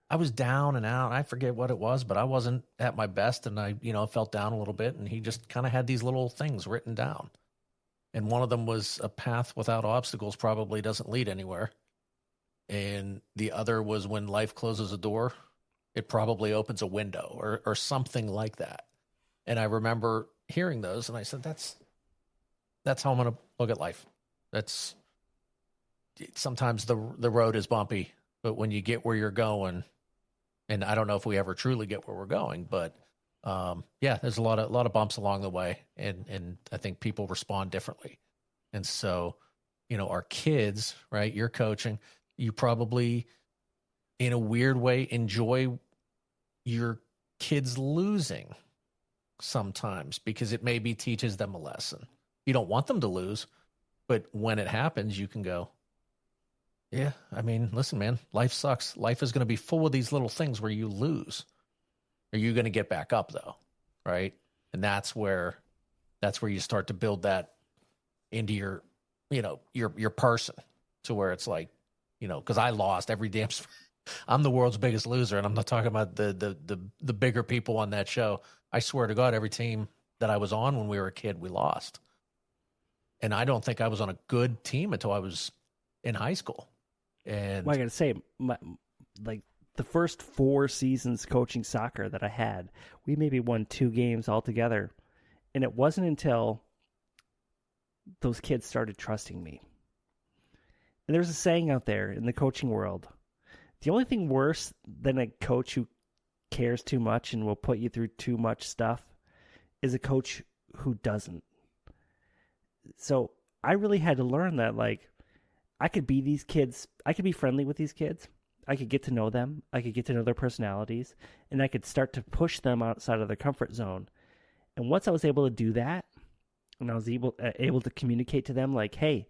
I was down and out. I forget what it was, but I wasn't at my best. And I, felt down a little bit. And he just kind of had these little things written down. And one of them was, a path without obstacles probably doesn't lead anywhere. And the other was, when life closes a door, it probably opens a window, or something like that. And I remember hearing those, and I said, that's how I'm going to look at life. That's sometimes the road is bumpy, but when you get where you're going, and I don't know if we ever truly get where we're going, but there's a lot of bumps along the way, and I think people respond differently. And so, our kids, right? You're coaching, you probably, in a weird way, enjoy your kids losing sometimes, because it maybe teaches them a lesson. You don't want them to lose, but when it happens, you can go, yeah, I mean, listen, man, life sucks. Life is going to be full of these little things where you lose. Are you going to get back up, though? Right? And that's where you start to build that into your, your person, to where it's like, because I lost every damn. I'm the world's biggest loser, and I'm not talking about the bigger people on that show. I swear to God, every team that I was on when we were a kid, we lost. And I don't think I was on a good team until I was in high school. And I got to say, the first 4 seasons coaching soccer that I had, we maybe won 2 games altogether. And it wasn't until those kids started trusting me. And there's a saying out there in the coaching world, the only thing worse than a coach who cares too much and will put you through too much stuff is a coach who doesn't. So I really had to learn that, I could be these kids, I could be friendly with these kids, I could get to know them, I could get to know their personalities, and I could start to push them outside of their comfort zone. And once I was able to do that, and I was able to communicate to them, hey,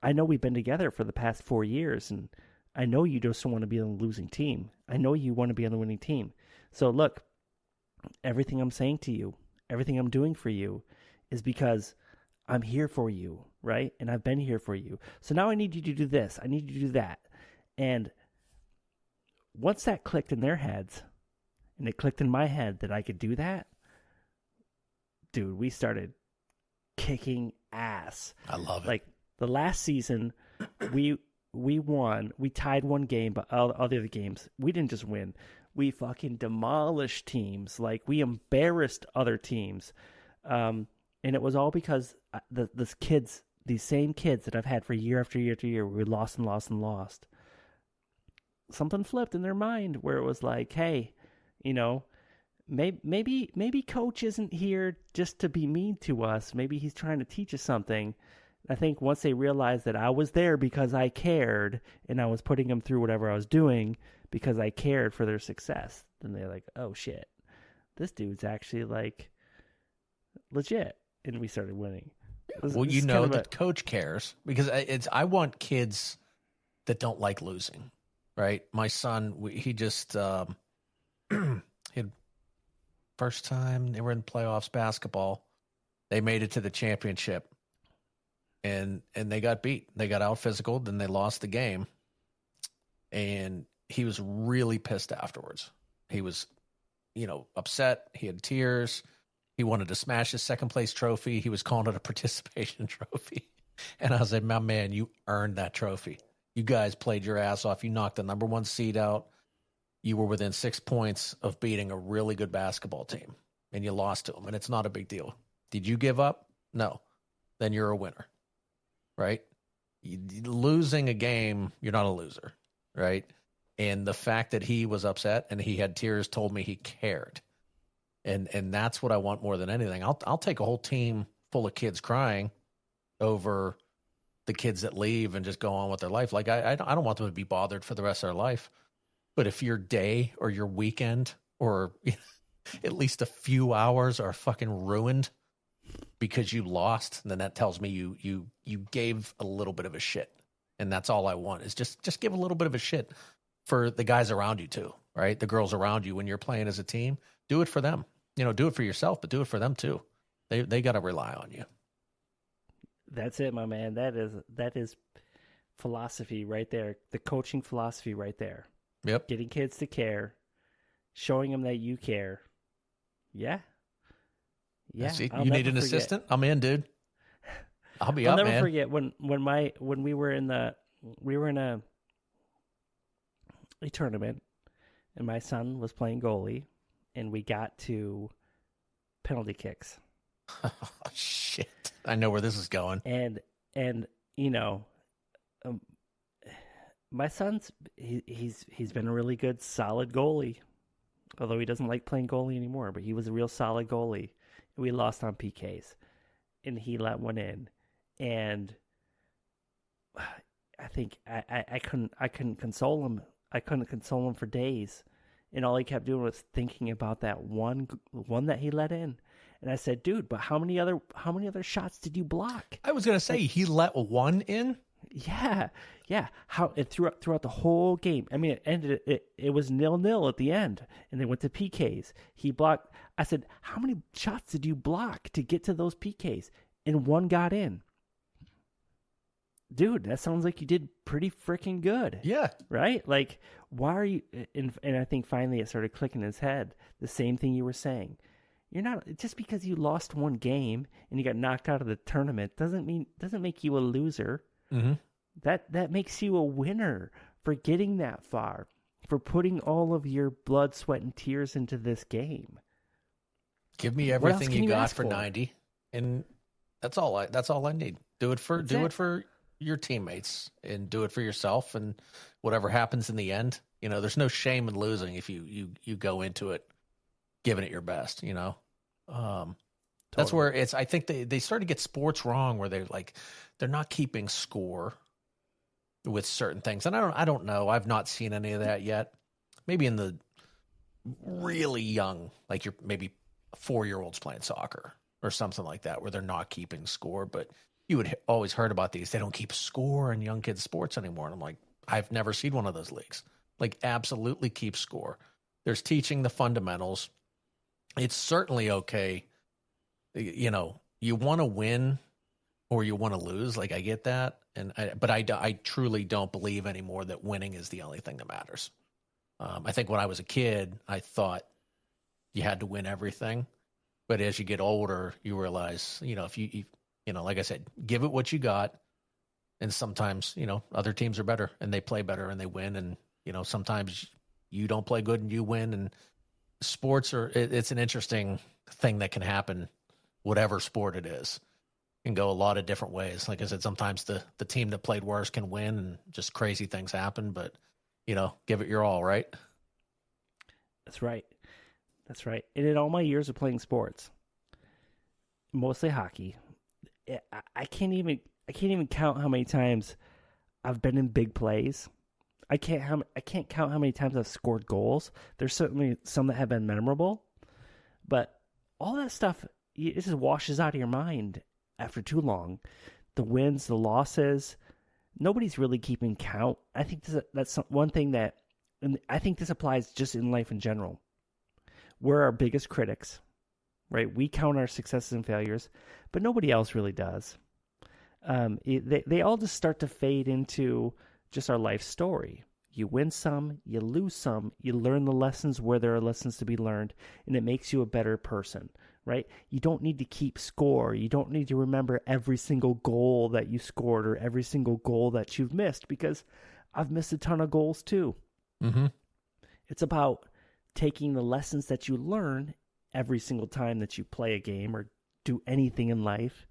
I know we've been together for the past 4 years, and I know you just don't want to be on the losing team. I know you want to be on the winning team. So look, everything I'm saying to you, everything I'm doing for you is because I'm here for you, right? And I've been here for you. So now I need you to do this. I need you to do that. And once that clicked in their heads, and it clicked in my head that I could do that, dude, we started kicking ass. I love it. Like the last season, we won. We tied one game, but all the other games, we didn't just win. We fucking demolished teams. Like we embarrassed other teams. And it was all because these same kids that I've had for year after year after year, we lost and lost and lost. Something flipped in their mind where it was like, hey, you know, maybe coach isn't here just to be mean to us. Maybe he's trying to teach us something. I think once they realized that I was there because I cared and I was putting them through whatever I was doing because I cared for their success, then they're like, oh shit, this dude's actually like legit. And we started winning. Well, you know that coach cares because I want kids that don't like losing, right? My son, he just, first time they were in playoffs basketball, they made it to the championship. And they got beat. They got out physical, then they lost the game. And he was really pissed afterwards. He was, upset. He had tears. He wanted to smash his second place trophy. He was calling it a participation trophy. And I was like, my man, you earned that trophy. You guys played your ass off. You knocked the number 1 seed out. You were within 6 points of beating a really good basketball team. And you lost to them. And it's not a big deal. Did you give up? No. Then you're a winner. Right? Losing a game, you're not a loser, right? And the fact that he was upset and he had tears told me he cared. And that's what I want more than anything. I'll take a whole team full of kids crying over the kids that leave and just go on with their life. Like I don't want them to be bothered for the rest of their life. But if your day or your weekend or at least a few hours are fucking ruined because you lost, then that tells me you gave a little bit of a shit. And that's all I want is just give a little bit of a shit for the guys around you too, right? The girls around you when you're playing as a team. Do it for them. Do it for yourself, but do it for them too. They got to rely on you. That's it, my man. That is philosophy right there. The coaching philosophy right there. Yep. Getting kids to care, showing them that you care. Yeah. Yeah. See, you need an assistant? I'm in, dude. I'll be up, man. I'll never forget when we were in a tournament and my son was playing goalie and we got to penalty kicks. Oh, shit. I know where this is going. And my son's he's been a really good solid goalie. Although he doesn't like playing goalie anymore, but he was a real solid goalie. We lost on PKs, and he let one in, and I think I couldn't console him. I couldn't console him for days, and all he kept doing was thinking about that one that he let in. And I said, "Dude, but how many other shots did you block?" I was gonna say he let one in. Yeah. How it throughout the whole game. I mean, it ended. It was 0-0 at the end, and they went to PKs. He blocked. I said, "How many shots did you block to get to those PKs?" And one got in. Dude, that sounds like you did pretty freaking good. Yeah. Right? Like, why are you? And I think finally it started clicking in his head. The same thing you were saying. You're not just because you lost one game and you got knocked out of the tournament doesn't make you a loser. Mm-hmm. That makes you a winner for getting that far, for putting all of your blood, sweat, and tears into this game. Give me everything you got for 90, and that's all I need. Do it for your teammates, and do it for yourself, and whatever happens in the end, there's no shame in losing if you go into it giving it your best. Totally. That's where I think they start to get sports wrong, where they're not keeping score with certain things. And I don't know. I've not seen any of that yet. Maybe in the really young, like you're maybe 4-year-olds playing soccer or something like that, where they're not keeping score. But you would always heard about these. They don't keep score in young kids' sports anymore. And I'm like, I've never seen one of those leagues. Like, absolutely keep score. There's teaching the fundamentals. It's certainly okay. You want to win or you want to lose. Like, I get that. But I truly don't believe anymore that winning is the only thing that matters. I think when I was a kid, I thought you had to win everything. But as you get older, you realize, if like I said, give it what you got. And sometimes, other teams are better and they play better and they win. And, sometimes you don't play good and you win. And sports it's an interesting thing that can happen, whatever sport it is, can go a lot of different ways. Like I said, sometimes the team that played worse can win and just crazy things happen, but give it your all, right? That's right. And in all my years of playing sports, mostly hockey, I can't even count how many times I've been in big plays. I can't count how many times I've scored goals. There's certainly some that have been memorable, but all that stuff, it just washes out of your mind after too long. The wins, the losses, nobody's really keeping count. I think that's one thing that, and I think this applies just in life in general. We're our biggest critics, right? We count our successes and failures, but nobody else really does. They all just start to fade into just our life story. You win some, you lose some, you learn the lessons where there are lessons to be learned, and it makes you a better person, right? You don't need to keep score. You don't need to remember every single goal that you scored or every single goal that you've missed, because I've missed a ton of goals too. Mm-hmm. It's about taking the lessons that you learn every single time that you play a game or do anything in life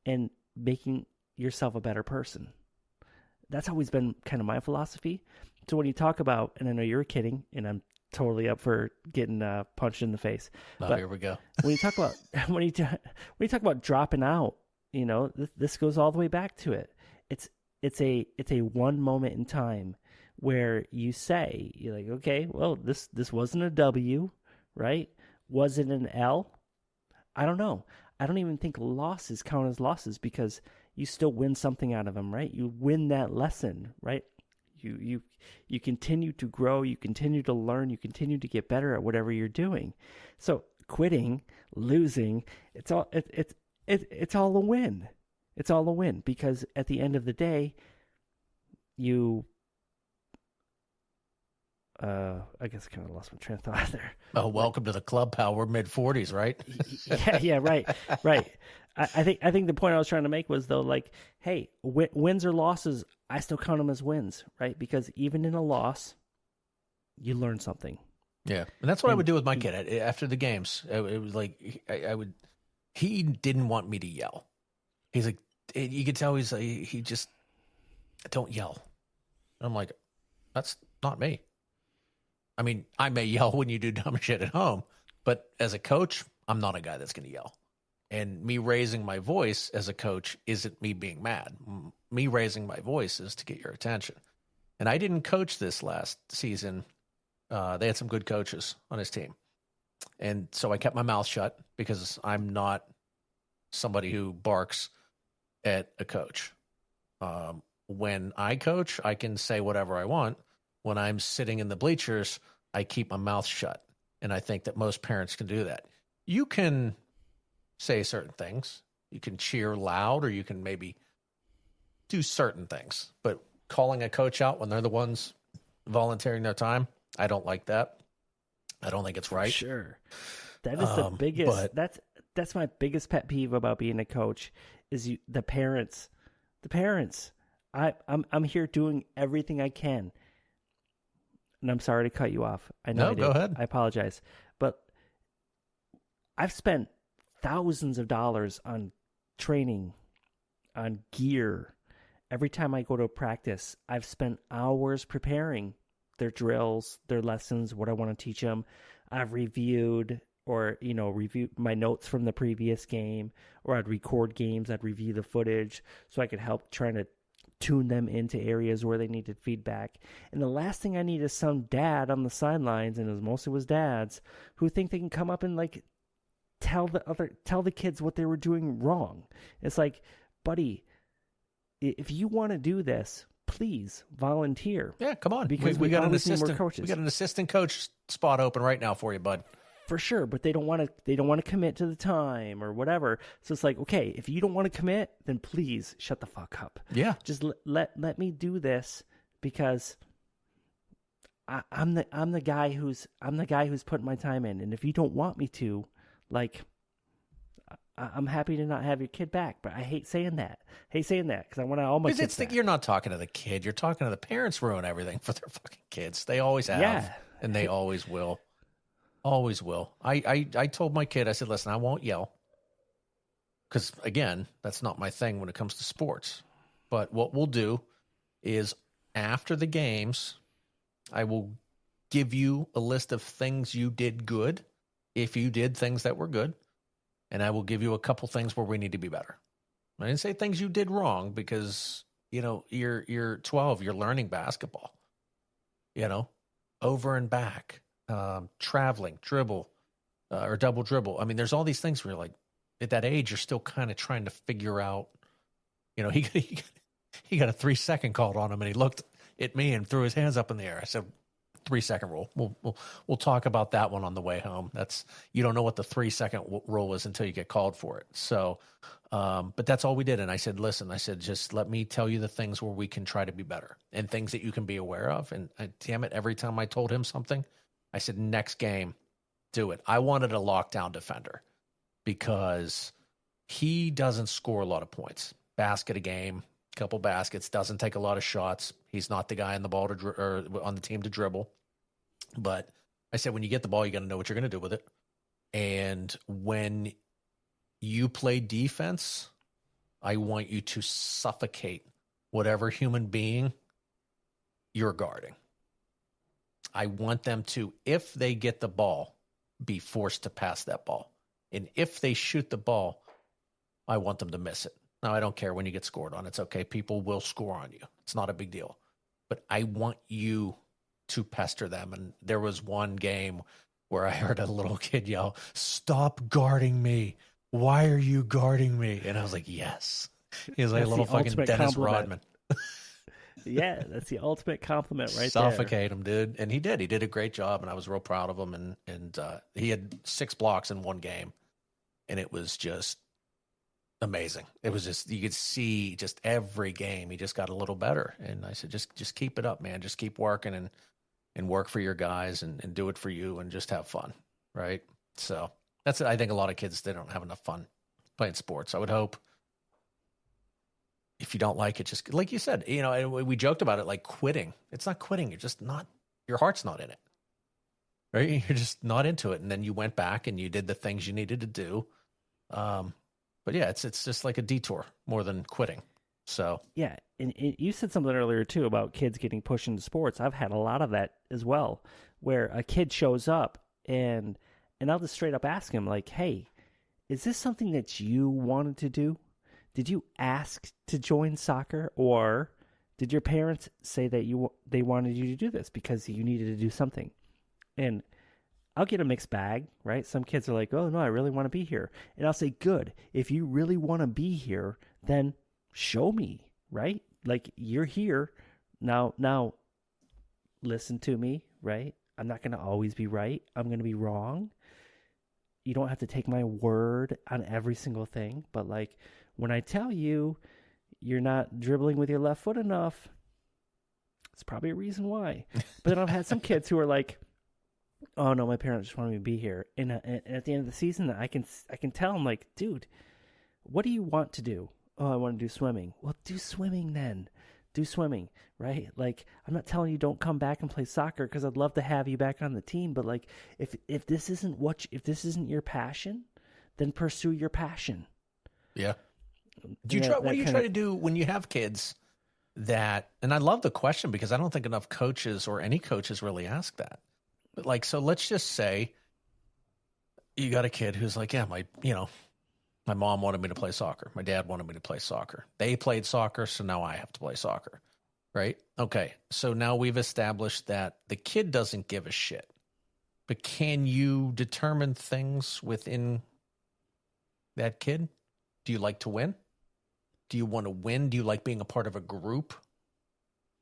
and making yourself a better person. That's always been kind of my philosophy. So when you talk about, and I know you're kidding, and I'm totally up for getting punched in the face. Oh, here we go. When you talk about when you talk about dropping out, this goes all the way back to it. It's a one moment in time where you say, you're like, okay, well, this wasn't a W, right? Was it an L? I don't know. I don't even think losses count as losses, because you still win something out of them, right? You win that lesson, right? You continue to grow, you continue to learn, you continue to get better at whatever you're doing. So quitting, losing, it's all a win. It's all a win, because at the end of the day, I guess I kind of lost my train of thought there. Oh, welcome to the club, pal. We're mid-40s, right? Yeah, right. I think the point I was trying to make was, though, like, hey, wins or losses, I still count them as wins, right? Because even in a loss, you learn something. Yeah, and that's what I would do with my kid after the games. It was like he didn't want me to yell. He's like, you could tell he just, don't yell. And I'm like, that's not me. I mean, I may yell when you do dumb shit at home, but as a coach, I'm not a guy that's going to yell. And me raising my voice as a coach isn't me being mad. Me raising my voice is to get your attention. And I didn't coach this last season. They had some good coaches on his team. And so I kept my mouth shut, because I'm not somebody who barks at a coach. When I coach, I can say whatever I want. When I'm sitting in the bleachers, I keep my mouth shut. And I think that most parents can do that. You can say certain things. You can cheer loud, or you can maybe do certain things. But calling a coach out when they're the ones volunteering their time, I don't like that. I don't think it's right. Sure. That is the biggest, that's my biggest pet peeve about being a coach, is the parents. The parents. I'm here doing everything I can. And I'm sorry to cut you off. I know. No, go ahead. I apologize. But I've spent thousands of dollars on training, on gear. Every time I go to a practice, I've spent hours preparing their drills, their lessons, what I want to teach them. I've reviewed my notes from the previous game, or I'd record games, I'd review the footage so I could help trying to tune them into areas where they needed feedback. And the last thing I need is some dad on the sidelines, and it mostly was dads, who think they can come up and like tell the kids what they were doing wrong. It's like, buddy, if you want to do this, please volunteer. Yeah, come on. Because we got an assistant coaches. We got an assistant coach spot open right now for you, bud. For sure, but they don't want to commit to the time or whatever. So it's like, okay, if you don't want to commit, then please shut the fuck up. Yeah, just let me do this, because I'm the guy who's putting my time in. And if you don't want me to, like, I'm happy to not have your kid back, but I hate saying that. Because I want all my kids back. You're not talking to the kid. You're talking to the parents ruin everything for their fucking kids. They always have, Yeah. and they always will. Always will. I told my kid, I said, listen, I won't yell. Because, again, that's not my thing when it comes to sports. But what we'll do is after the games, I will give you a list of things you did good, if you did things that were good, and I will give you a couple things where we need to be better. I didn't say things you did wrong because, you're 12, you're learning basketball, over and back, traveling, dribble, or double dribble. I mean, there's all these things where you're like, at that age, you're still kind of trying to figure out, he got a 3-second called on him and he looked at me and threw his hands up in the air. I said, 3-second rule. We'll talk about that one on the way home. You don't know what the 3-second rule is until you get called for it. So, but that's all we did. And I said, listen, just let me tell you the things where we can try to be better and things that you can be aware of. And damn it, every time I told him something, I said, next game, do it. I wanted a lockdown defender because he doesn't score a lot of points. Basket a game, couple baskets, doesn't take a lot of shots. He's not the guy on the ball or on the team to dribble. But I said, when you get the ball, you got to know what you're going to do with it. And when you play defense, I want you to suffocate whatever human being you're guarding. I want them to, if they get the ball, be forced to pass that ball. And if they shoot the ball, I want them to miss it. Now, I don't care when you get scored on. It's okay. People will score on you. It's not a big deal. But I want you to pester them. And there was one game where I heard a little kid yell, "Stop guarding me. Why are you guarding me?" And I was like, yes. He was like a little fucking Dennis Rodman. Yeah, that's the ultimate compliment right Suffocate him, dude. And he did. He did a great job, and I was real proud of him. And he had 6 blocks in one game, and it was just amazing. It was just, you could see just every game he just got a little better. And I said, just keep it up, man. Just keep working and work for your guys and do it for you and just have fun, right? So that's it. I think a lot of kids, they don't have enough fun playing sports. I would hope if you don't like it, just like you said, we joked about it, like quitting. It's not quitting. You're just not, your heart's not in it, right? You're just not into it. And then you went back and you did the things you needed to do. But yeah, it's just like a detour more than quitting. So yeah, and you said something earlier too about kids getting pushed into sports. I've had a lot of that as well, where a kid shows up and I'll just straight up ask him like, "Hey, is this something that you wanted to do? Did you ask to join soccer, or did your parents say that they wanted you to do this because you needed to do something?" And I'll get a mixed bag, right? Some kids are like, "Oh, no, I really want to be here." And I'll say, "Good. If you really want to be here, then show me, right? Like, you're here. Now, listen to me, right? I'm not going to always be right. I'm going to be wrong. You don't have to take my word on every single thing. But, like, when I tell you you're not dribbling with your left foot enough, it's probably a reason why." But then I've had some kids who are like, "Oh no, my parents just wanted me to be here." And at the end of the season, I can tell them like, "Dude, what do you want to do?" "Oh, I want to do swimming." "Well, do swimming then. Do swimming, right? Like, I'm not telling you don't come back and play soccer because I'd love to have you back on the team. But like, if this isn't your passion, then pursue your passion." Yeah. What do you try to do when you have kids that? And I love the question because I don't think enough coaches or any coaches really ask that. But like, so let's just say you got a kid who's like, "Yeah, my mom wanted me to play soccer. My dad wanted me to play soccer. They played soccer, so now I have to play soccer." Right? Okay. So now we've established that the kid doesn't give a shit. But can you determine things within that kid? Do you like to win? Do you want to win? Do you like being a part of a group?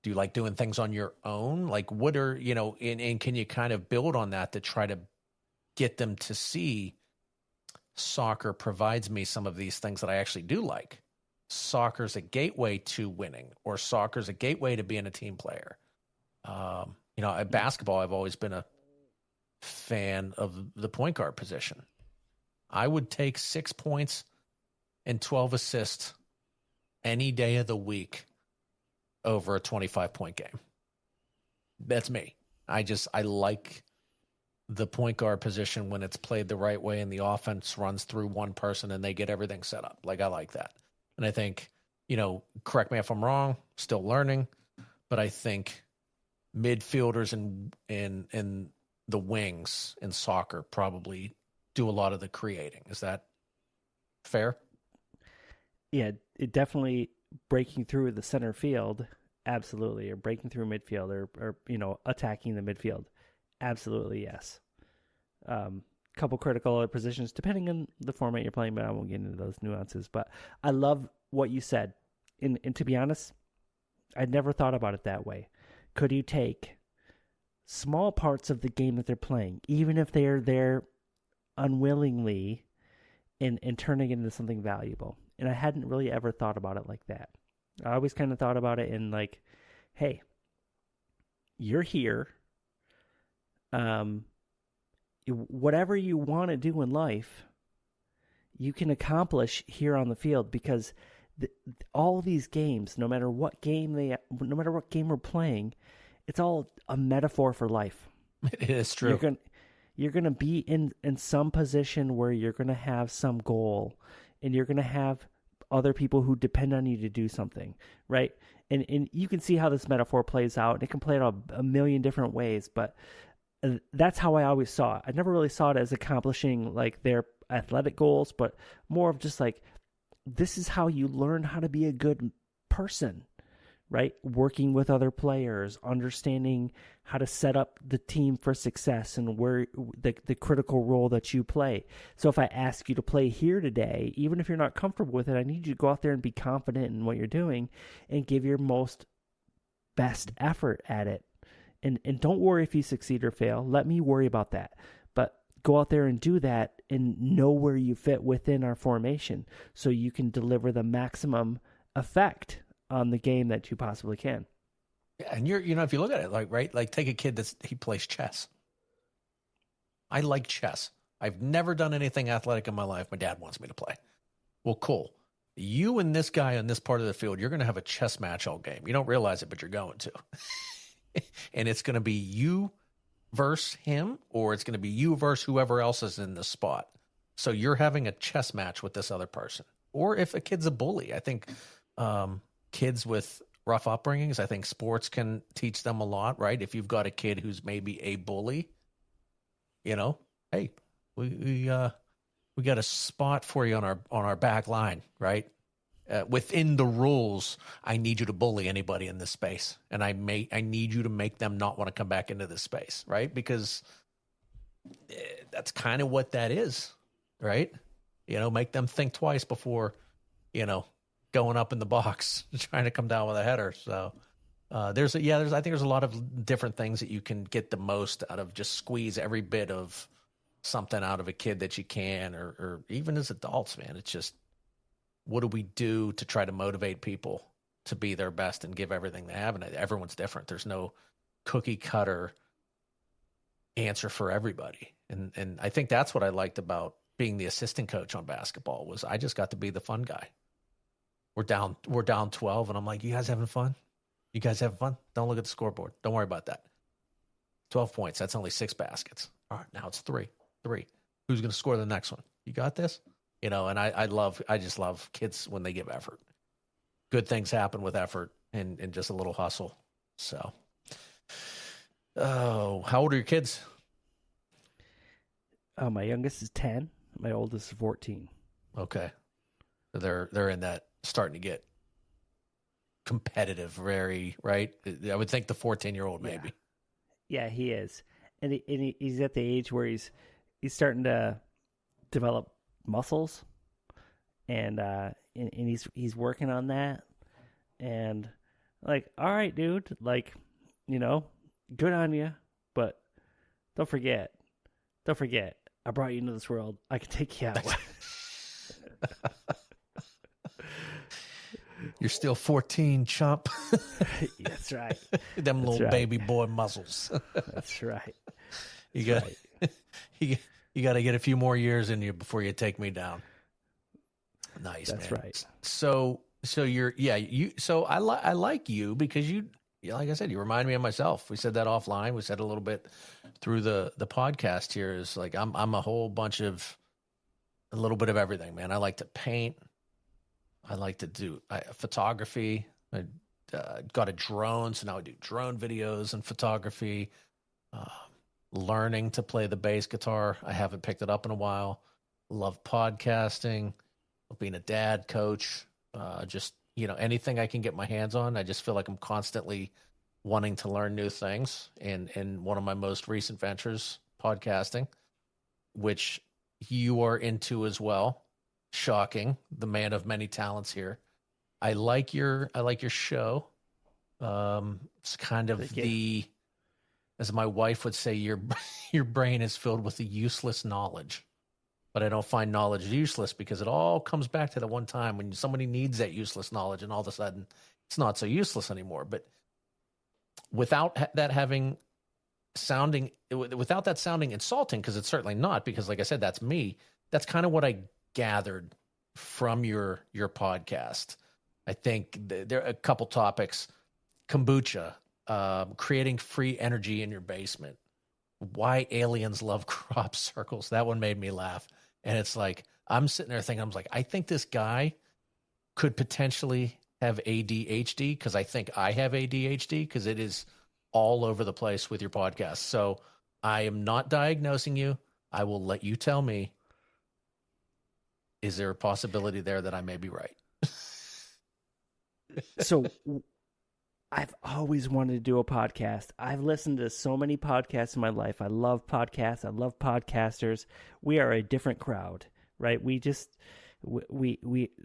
Do you like doing things on your own? Like, what are, and can you kind of build on that to try to get them to see soccer provides me some of these things that I actually do like. Soccer's a gateway to winning, or soccer's a gateway to being a team player. At basketball, I've always been a fan of the point guard position. I would take 6 points and 12 assists any day of the week over a 25-point game. That's me. I like the point guard position when it's played the right way and the offense runs through one person and they get everything set up. Like, I like that. And I think, correct me if I'm wrong, still learning, but I think midfielders and the wings in soccer probably do a lot of the creating. Is that fair? Yeah, it definitely breaking through the center field, absolutely, or breaking through midfield, or attacking the midfield, absolutely, yes. Couple critical positions depending on the format you're playing, but I won't get into those nuances. But I love what you said, and to be honest, I'd never thought about it that way. Could you take small parts of the game that they're playing, even if they're there unwillingly, and turning it into something valuable? And I hadn't really ever thought about it like that. I always kind of thought about it in like, hey, you're here. Whatever you want to do in life, you can accomplish here on the field, because all these games, no matter what game we're playing, it's all a metaphor for life. It is true. You're gonna be in some position where you're gonna have some goal, and you're gonna have other people who depend on you to do something, right? And you can see how this metaphor plays out. It can play out a million different ways, but that's how I always saw it. I never really saw it as accomplishing like their athletic goals, but more of just like, this is how you learn how to be a good person, right? Working with other players, understanding how to set up the team for success, and where the critical role that you play. So if I ask you to play here today, even if you're not comfortable with it, I need you to go out there and be confident in what you're doing and give your best effort at it. And don't worry if you succeed or fail. Let me worry about that. But go out there and do that, and know where you fit within our formation, so you can deliver the maximum effect on the game that you possibly can. Yeah, and if you look at it, like take a kid he plays chess. I like chess. I've never done anything athletic in my life. My dad wants me to play. Well, cool. You and this guy on this part of the field, you're going to have a chess match all game. You don't realize it, but you're going to. And it's going to be you versus him, or it's going to be you versus whoever else is in the spot. So you're having a chess match with this other person. Or if a kid's a bully, I think kids with rough upbringings, I think sports can teach them a lot, right? If you've got a kid who's maybe a bully, hey, we got a spot for you on our back line, right? Within the rules, I need you to bully anybody in this space, and I need you to make them not want to come back into this space, right? Because that's kind of what that is, right? Make them think twice before, going up in the box, trying to come down with a header. So I think there's a lot of different things that you can get the most out of. Just squeeze every bit of something out of a kid that you can, or even as adults, man. It's just, what do we do to try to motivate people to be their best and give everything they have? And everyone's different. There's no cookie cutter answer for everybody. And I think that's what I liked about being the assistant coach on basketball, was I just got to be the fun guy. We're down 12, and I'm like, you guys having fun? You guys having fun? Don't look at the scoreboard. Don't worry about that. 12 points. That's only 6 baskets. All right, now it's 3. Who's going to score the next one? You got this? And I just love kids when they give effort. Good things happen with effort and just a little hustle. So, how old are your kids? My youngest is 10. My oldest is 14. Okay. They're in that, starting to get competitive, very, right? I would think the 14-year-old maybe. Yeah, he is. And he's at the age where he's starting to develop muscles, and he's working on that, and like, all right, dude, like, good on you, but don't forget, I brought you into this world. I can take you out. You're still 14, chump. That's right. Them little baby boy muscles. That's right. You You got to get a few more years in you before you take me down. Nice. That's man. Right. So I like you because like I said, you remind me of myself. We said that offline. We said a little bit through the podcast here is like, I'm a whole bunch of a little bit of everything, man. I like to paint. I like to do photography. I got a drone. So now I do drone videos and photography, learning to play the bass guitar. I haven't picked it up in a while. Love podcasting, being a dad, coach, just, anything I can get my hands on. I just feel like I'm constantly wanting to learn new things. And one of my most recent ventures, podcasting, which you are into as well. Shocking. The man of many talents here. I like your show. It's kind of as my wife would say, your brain is filled with the useless knowledge. But I don't find knowledge useless because it all comes back to the one time when somebody needs that useless knowledge and all of a sudden it's not so useless anymore. But without that sounding insulting, because it's certainly not, because like I said, that's me. That's kind of what I gathered from your podcast. I think there are a couple topics: kombucha, creating free energy in your basement, why aliens love crop circles. That one made me laugh. And it's like, I'm sitting there thinking, I think this guy could potentially have ADHD, because I think I have ADHD, because it is all over the place with your podcast. So I am not diagnosing you. I will let you tell me, is there a possibility there that I may be right? So I've always wanted to do a podcast. I've listened to so many podcasts in my life. I love podcasts. I love podcasters. We are a different crowd, right? We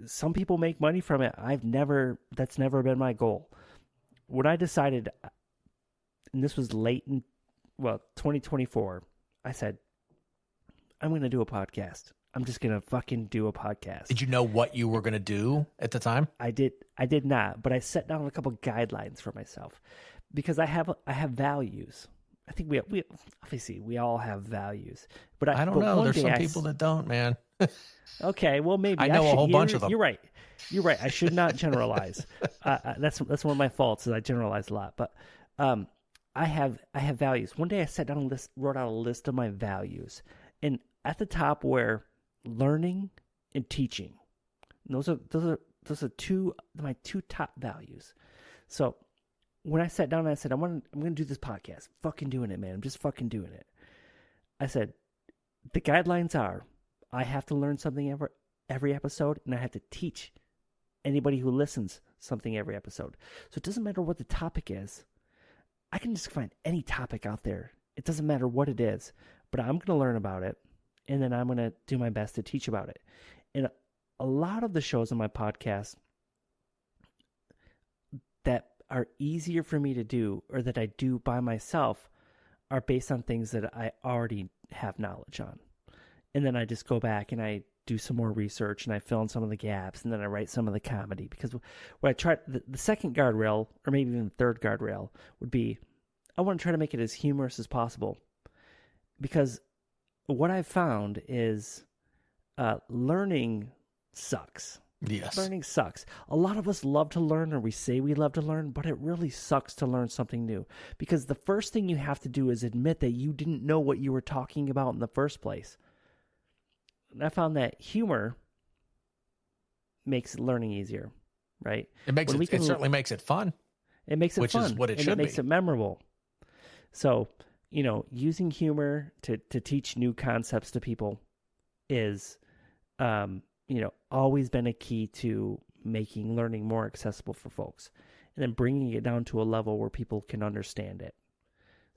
some people make money from it. That's never been my goal. When I decided, and this was late in 2024, I said, I'm going to do a podcast. I'm just going to fucking do a podcast. Did you know what you were going to do at the time? I did not, but I set down a couple guidelines for myself because I have values. I think we obviously we all have values, but I don't know. There's some people that don't, man. Okay, well maybe I know a whole bunch of them. You're right. I should not generalize. That's one of my faults, is I generalize a lot. But I have values. One day I sat down and wrote out a list of my values, and at the top were learning and teaching. And those are my two top values. So when I sat down and I said, I'm going to do this podcast, fucking doing it, man. I'm just fucking doing it. I said, the guidelines are, I have to learn something every episode, and I have to teach anybody who listens something every episode. So it doesn't matter what the topic is. I can just find any topic out there. It doesn't matter what it is, but I'm going to learn about it, and then I'm going to do my best to teach about it. And a lot of the shows on my podcast that are easier for me to do, or that I do by myself, are based on things that I already have knowledge on. And then I just go back and I do some more research and I fill in some of the gaps, and then I write some of the comedy. Because what I try, the second guardrail, or maybe even the third guardrail, would be, I want to try to make it as humorous as possible. Because what I've found is learning sucks. Yes. Learning sucks. A lot of us love to learn, or we say we love to learn, but it really sucks to learn something new. Because the first thing you have to do is admit that you didn't know what you were talking about in the first place. And I found that humor makes learning easier, right? It certainly makes it fun. It makes it fun. Which is what it should be. It makes it memorable. So, using humor to teach new concepts to people is, always been a key to making learning more accessible for folks, and then bringing it down to a level where people can understand it.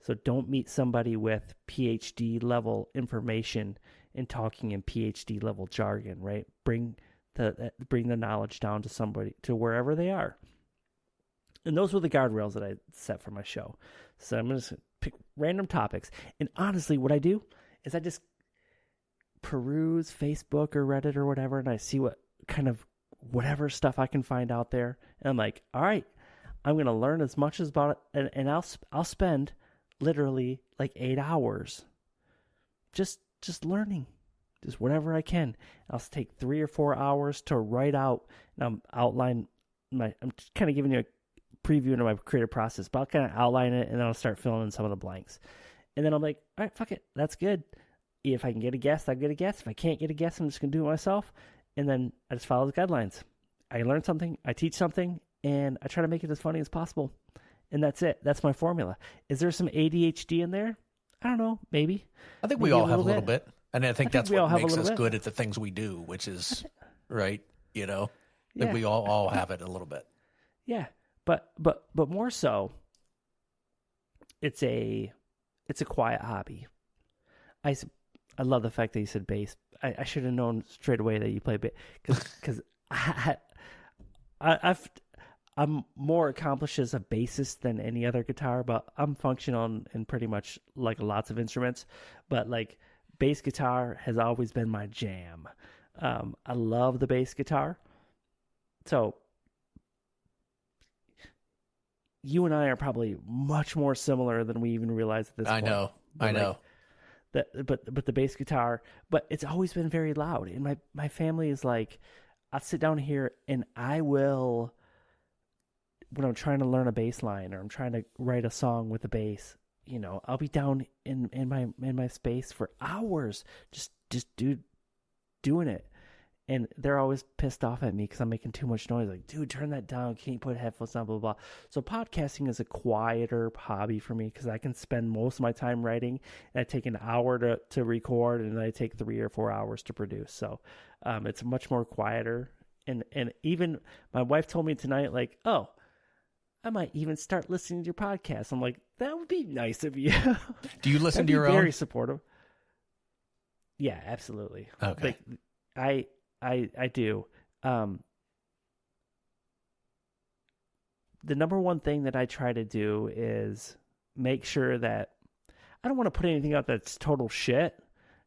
So don't meet somebody with PhD level information and talking in PhD level jargon, right? Bring the knowledge down to somebody, to wherever they are. And those were the guardrails that I set for my show. So I'm going to pick random topics. And honestly, what I do is I just peruse Facebook or Reddit or whatever, and I see what kind of whatever stuff I can find out there. And I'm like, all right, I'm going to learn as much as about it. And I'll spend literally like 8 hours just just learning, just whatever I can. I'll take 3 or 4 hours to write out and I'm just kind of giving you a preview into my creative process, but I'll kind of outline it and then I'll start filling in some of the blanks. And then I'm like, all right, fuck it. That's good. If I can get a guest, I'll get a guest. If I can't get a guest, I'm just going to do it myself. And then I just follow the guidelines. I learn something, I teach something, and I try to make it as funny as possible. And that's it. That's my formula. Is there some ADHD in there? I don't know. Maybe. I think we all have a little bit. And I think that's what makes us good at the things we do, which is, right, you know, I think we all have it a little bit. Yeah. But more so, it's a quiet hobby. I love the fact that you said bass. I should have known straight away that you play bass because I'm more accomplished as a bassist than any other guitar, but I'm functional in pretty much like lots of instruments. But like bass guitar has always been my jam. I love the bass guitar. So you and I are probably much more similar than we even realize at this point. I know. But the bass guitar, but it's always been very loud. And my family is like, I'll sit down here and I will, when I'm trying to learn a bass line or I'm trying to write a song with a bass, you know, I'll be down in my space for hours, just doing it. And they're always pissed off at me because I'm making too much noise. Like, dude, turn that down. Can't you put headphones on, blah, blah, blah. So podcasting is a quieter hobby for me because I can spend most of my time writing. And I take an hour to record, and then I take 3 or 4 hours to produce. So it's much more quieter. And even my wife told me tonight, like, oh, I might even start listening to your podcast. I'm like, that would be nice of you. Do you listen to your own? Very supportive. Yeah, absolutely. Okay. Like, I do. The number one thing that I try to do is make sure that I don't want to put anything out that's total shit.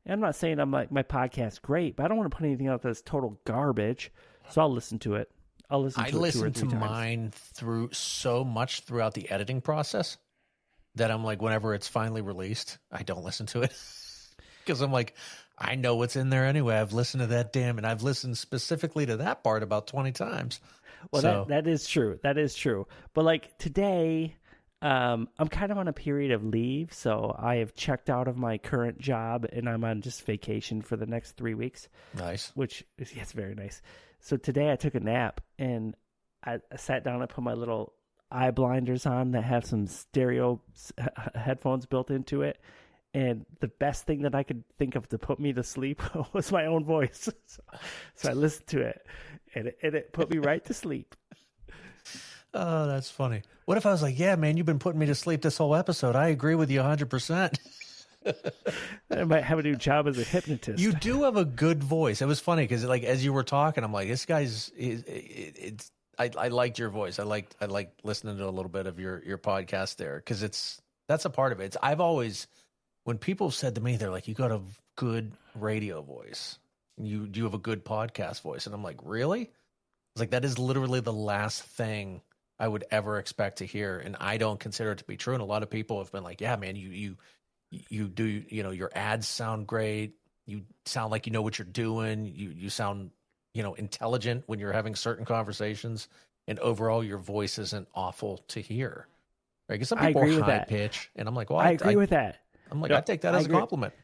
And I'm not saying I'm like my podcast's great, but I don't want to put anything out that's total garbage. So I'll listen to it. I listen to mine through so much throughout the editing process that I'm like, whenever it's finally released, I don't listen to it because I'm like, I know what's in there anyway. I've listened to that and I've listened specifically to that part about 20 times. Well, so. that is true. That is true. But like today, I'm kind of on a period of leave. So I have checked out of my current job and I'm on just vacation for the next 3 weeks. Nice. Which is, yes, very nice. So today I took a nap and I sat down and put my little eye blinders on that have some stereo headphones built into it. And the best thing that I could think of to put me to sleep was my own voice. So I listened to it, and it put me right to sleep. Oh, that's funny. What if I was like, yeah, man, you've been putting me to sleep this whole episode. I agree with you 100%. I might have a new job as a hypnotist. You do have a good voice. It was funny because, like, as you were talking, I'm like, this guy's. I liked your voice. I liked listening to a little bit of your podcast there because that's a part of it. I've always. When people have said to me, they're like, you got a good radio voice. You have a good podcast voice. And I'm like, really? It's like, that is literally the last thing I would ever expect to hear. And I don't consider it to be true. And a lot of people have been like, yeah, man, you do, you know, your ads sound great. You sound like you know what you're doing. You sound, you know, intelligent when you're having certain conversations. And overall, your voice isn't awful to hear. Right? Because some people are high pitch. And I'm like, well, I agree with that. I'm like, I take that as a compliment.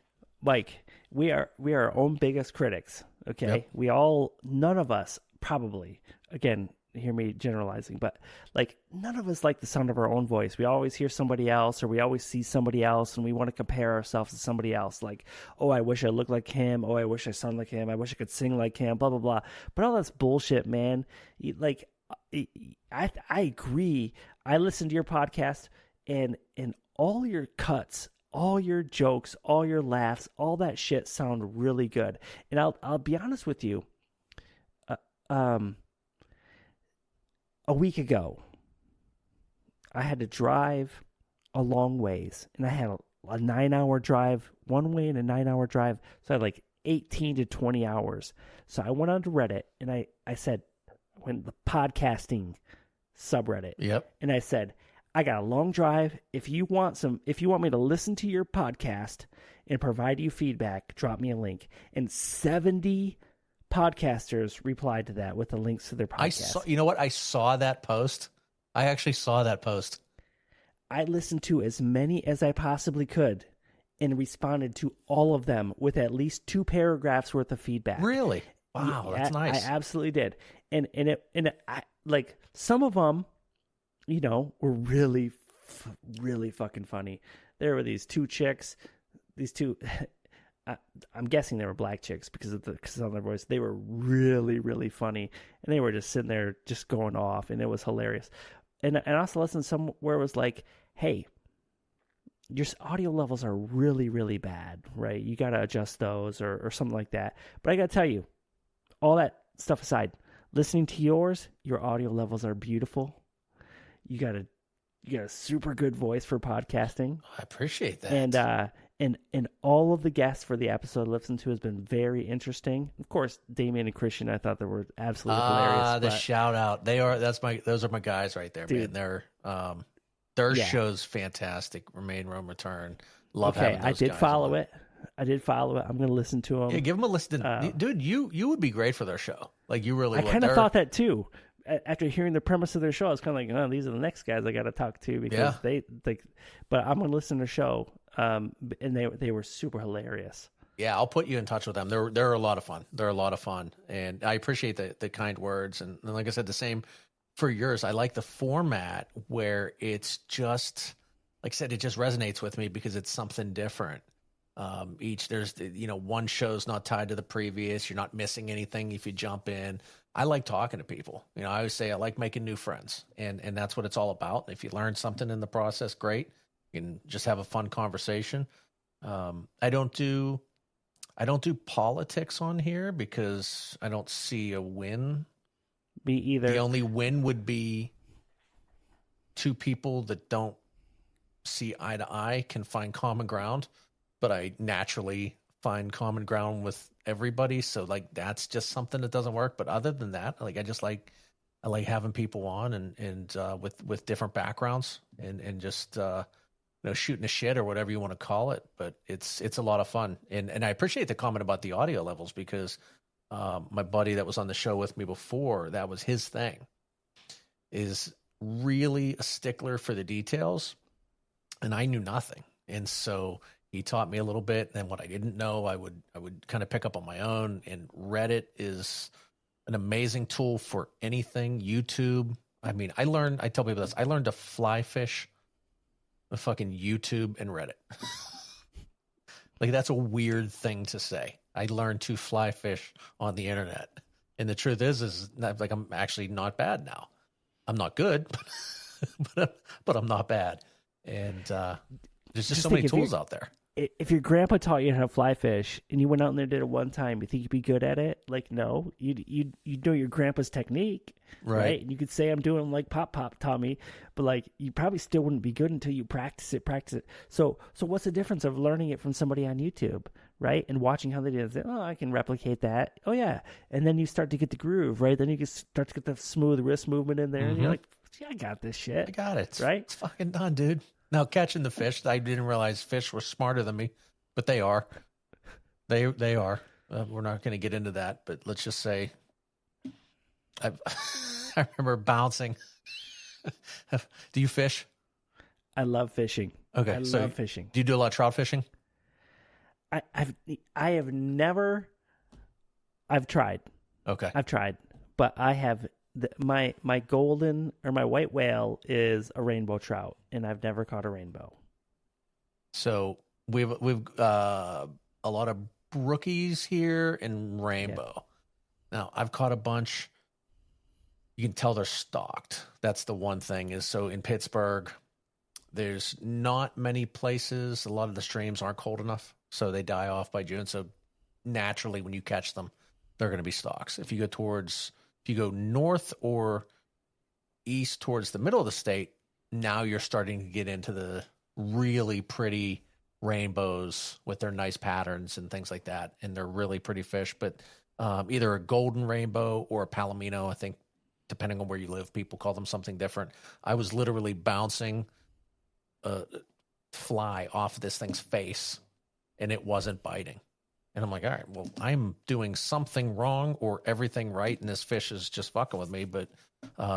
Mike, we are our own biggest critics. Okay. Yep. None of us probably, again, hear me generalizing, but like none of us like the sound of our own voice. We always hear somebody else or we always see somebody else and we want to compare ourselves to somebody else. Like, oh, I wish I looked like him. Oh, I wish I sounded like him. I wish I could sing like him, blah, blah, blah. But all that's bullshit, man. Like, I agree. I listen to your podcast and all your cuts, all your jokes, all your laughs, all that shit sound really good. And I'll be honest with you. A week ago, I had to drive a long ways, and I had a 9-hour drive one way and a 9-hour drive. So I had like 18 to 20 hours. So I went onto Reddit and I said, the podcasting subreddit. Yep. And I said, I got a long drive. If you want me to listen to your podcast and provide you feedback, drop me a link. And 70 podcasters replied to that with the links to their podcast. You know what? I saw that post. I actually saw that post. I listened to as many as I possibly could and responded to all of them with at least 2 paragraphs worth of feedback. Really? Wow, that's nice. I absolutely did. And I, like, some of them, you know, were really fucking funny. There were these 2 chicks, these 2 I'm guessing they were black chicks because of their voice. They were really, really funny, and they were just sitting there just going off, and it was hilarious. And I also listened to some where it was like, hey, your audio levels are really, really bad, right? You got to adjust those or something like that. But I got to tell you, all that stuff aside, listening to yours, your audio levels are beautiful. You got a super good voice for podcasting. I appreciate that. And all of the guests for the episode I listened to has been very interesting. Of course, Damien and Christian, I thought they were absolutely hilarious. The shout out. Those are my guys right there, dude. Man. Their show's fantastic. Remain, Roam, Return. Love having those guys. I did follow it. I'm going to listen to them. Yeah, give them a listen. Dude, you would be great for their show. Like, you really would. I kind of thought that too. After hearing the premise of their show, I was kind of like, oh, these are the next guys I got to talk to because but I'm going to listen to the show. And they were super hilarious. Yeah, I'll put you in touch with them. They're a lot of fun. They're a lot of fun, and I appreciate the kind words. And like I said, the same for yours. I like the format where it's just, like I said, it just resonates with me because it's something different. There's one show's not tied to the previous. You're not missing anything if you jump in. I like talking to people. I always say I like making new friends, and that's what it's all about. If you learn something in the process, great. You can just have a fun conversation. I don't do politics on here because I don't see a win. Me either. The only win would be 2 people that don't see eye to eye can find common ground, but I naturally find common ground with everybody. So like, that's just something that doesn't work. But other than that, like, I like having people on and with different backgrounds and just, shooting a shit or whatever you want to call it, but it's a lot of fun. And I appreciate the comment about the audio levels because my buddy that was on the show with me before, that was his thing, is really a stickler for the details. And I knew nothing. And so he taught me a little bit. And what I didn't know, I would kind of pick up on my own. And Reddit is an amazing tool for anything. YouTube. I mean, I tell people this, I learned to fly fish with fucking YouTube and Reddit. Like, that's a weird thing to say. I learned to fly fish on the internet. And the truth is like, I'm actually not bad now. I'm not good, but I'm not bad. And there's just so many tools out there. If your grandpa taught you how to fly fish and you went out in there and did it one time, you think you'd be good at it? Like, no, you know your grandpa's technique, right? And you could say I'm doing like Pop taught me, but like, you probably still wouldn't be good until you practice it. So what's the difference of learning it from somebody on YouTube, right? And watching how they do it. Say, oh, I can replicate that. Oh yeah. And then you start to get the groove, right? Then you can start to get the smooth wrist movement in there. Mm-hmm. And you're like, yeah, I got this shit. I got it. Right? It's fucking done, dude. Now, catching the fish, I didn't realize fish were smarter than me, but they are. They are. We're not going to get into that, but let's just say I remember bouncing. Do you fish? I love fishing. Okay, I love fishing. Do you do a lot of trout fishing? I've tried. Okay. I've tried, but I have my golden or my white whale is a rainbow trout, and I've never caught a rainbow. So we've a lot of brookies here and rainbow. Yeah. Now I've caught a bunch. You can tell they're stocked. That's the one thing is, so in Pittsburgh, there's not many places. A lot of the streams aren't cold enough, so they die off by June. So naturally, when you catch them, they're going to be stocks. If you go north or east towards the middle of the state, now you're starting to get into the really pretty rainbows with their nice patterns and things like that. And they're really pretty fish, but either a golden rainbow or a palomino, I think depending on where you live, people call them something different. I was literally bouncing a fly off this thing's face, and it wasn't biting. And I'm like, all right, well, I'm doing something wrong or everything right, and this fish is just fucking with me. But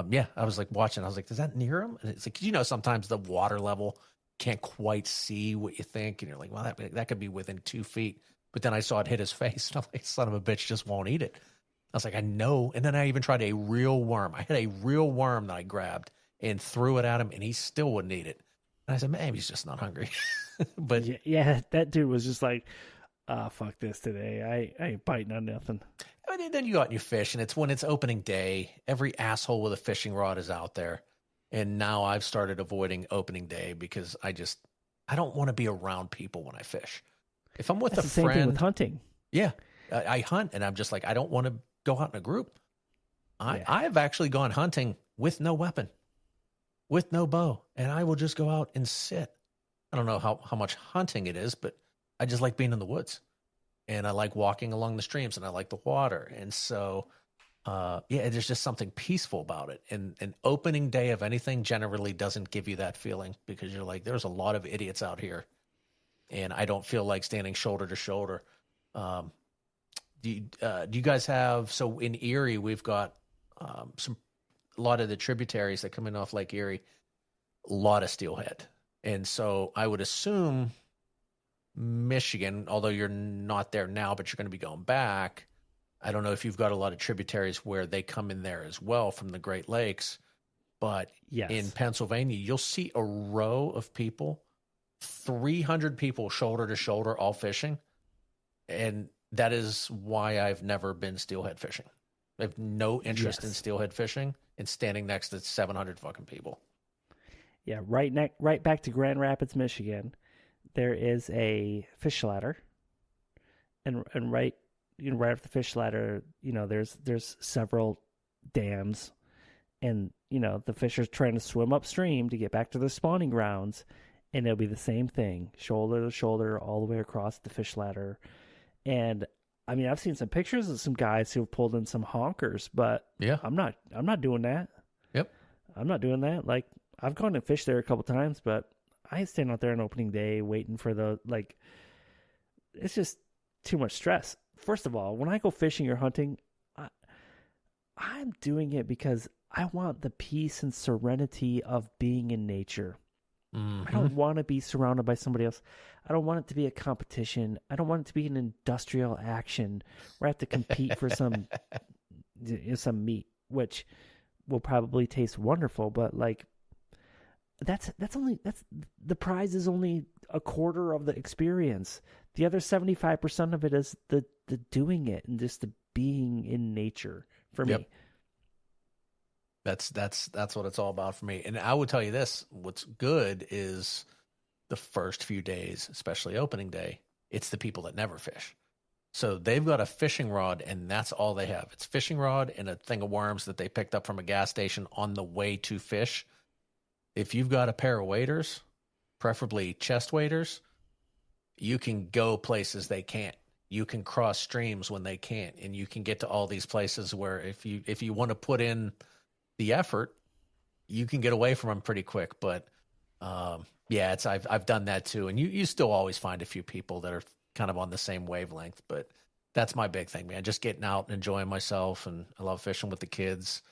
yeah, I was like watching. I was like, is that near him? And it's like, you know, sometimes the water level can't quite see what you think, and you're like, well, that could be within 2 feet. But then I saw it hit his face, and I'm like, son of a bitch just won't eat it. I was like, I know. And then I even tried a real worm. I had a real worm that I grabbed and threw it at him, and he still wouldn't eat it. And I said, man, he's just not hungry. But yeah, that dude was just like, fuck this today. I ain't biting on nothing. And then you go out and you fish, and it's when it's opening day. Every asshole with a fishing rod is out there. And now I've started avoiding opening day because I don't want to be around people when I fish. If I'm with That's a the same friend, thing with hunting. Yeah, I hunt, and I'm just like, I don't want to go out in a group. I've actually gone hunting with no weapon, with no bow, and I will just go out and sit. I don't know how much hunting it is, but I just like being in the woods, and I like walking along the streams, and I like the water. And so, yeah, there's just something peaceful about it. And an opening day of anything generally doesn't give you that feeling because you're like, there's a lot of idiots out here, and I don't feel like standing shoulder to shoulder. Do you guys have, so in Erie, we've got a lot of the tributaries that come in off Lake Erie, a lot of steelhead. And so I would assume Michigan, although you're not there now, but you're going to be going back. I don't know if you've got a lot of tributaries where they come in there as well from the Great Lakes, but yes. In Pennsylvania, you'll see a row of people, 300 people shoulder to shoulder, all fishing. And that is why I've never been steelhead fishing. I have no interest in steelhead fishing and standing next to 700 fucking people. Yeah, right back to Grand Rapids, Michigan. There is a fish ladder, and right off the fish ladder, there's several dams, and the fish are trying to swim upstream to get back to their spawning grounds, and it'll be the same thing, shoulder to shoulder, all the way across the fish ladder. And I mean, I've seen some pictures of some guys who have pulled in some honkers, but yeah, I'm not doing that. Yep, I'm not doing that. Like, I've gone and fished there a couple times, but I ain't standing out there on opening day waiting for it's just too much stress. First of all, when I go fishing or hunting, I'm doing it because I want the peace and serenity of being in nature. Mm-hmm. I don't want to be surrounded by somebody else. I don't want it to be a competition. I don't want it to be an industrial action where I have to compete for some meat, which will probably taste wonderful, but like that's the prize is only a quarter of the experience. The other 75% of it is the doing it and just the being in nature for me. That's what it's all about for me. And I would tell you this, what's good is the first few days, especially opening day, it's the people that never fish. So they've got a fishing rod and that's all they have. It's fishing rod and a thing of worms that they picked up from a gas station on the way to fish. If you've got a pair of waders, preferably chest waders, you can go places they can't. You can cross streams when they can't, and you can get to all these places where if you want to put in the effort, you can get away from them pretty quick. But yeah, I've done that too, and you still always find a few people that are kind of on the same wavelength. But that's my big thing, man. Just getting out and enjoying myself, and I love fishing with the kids.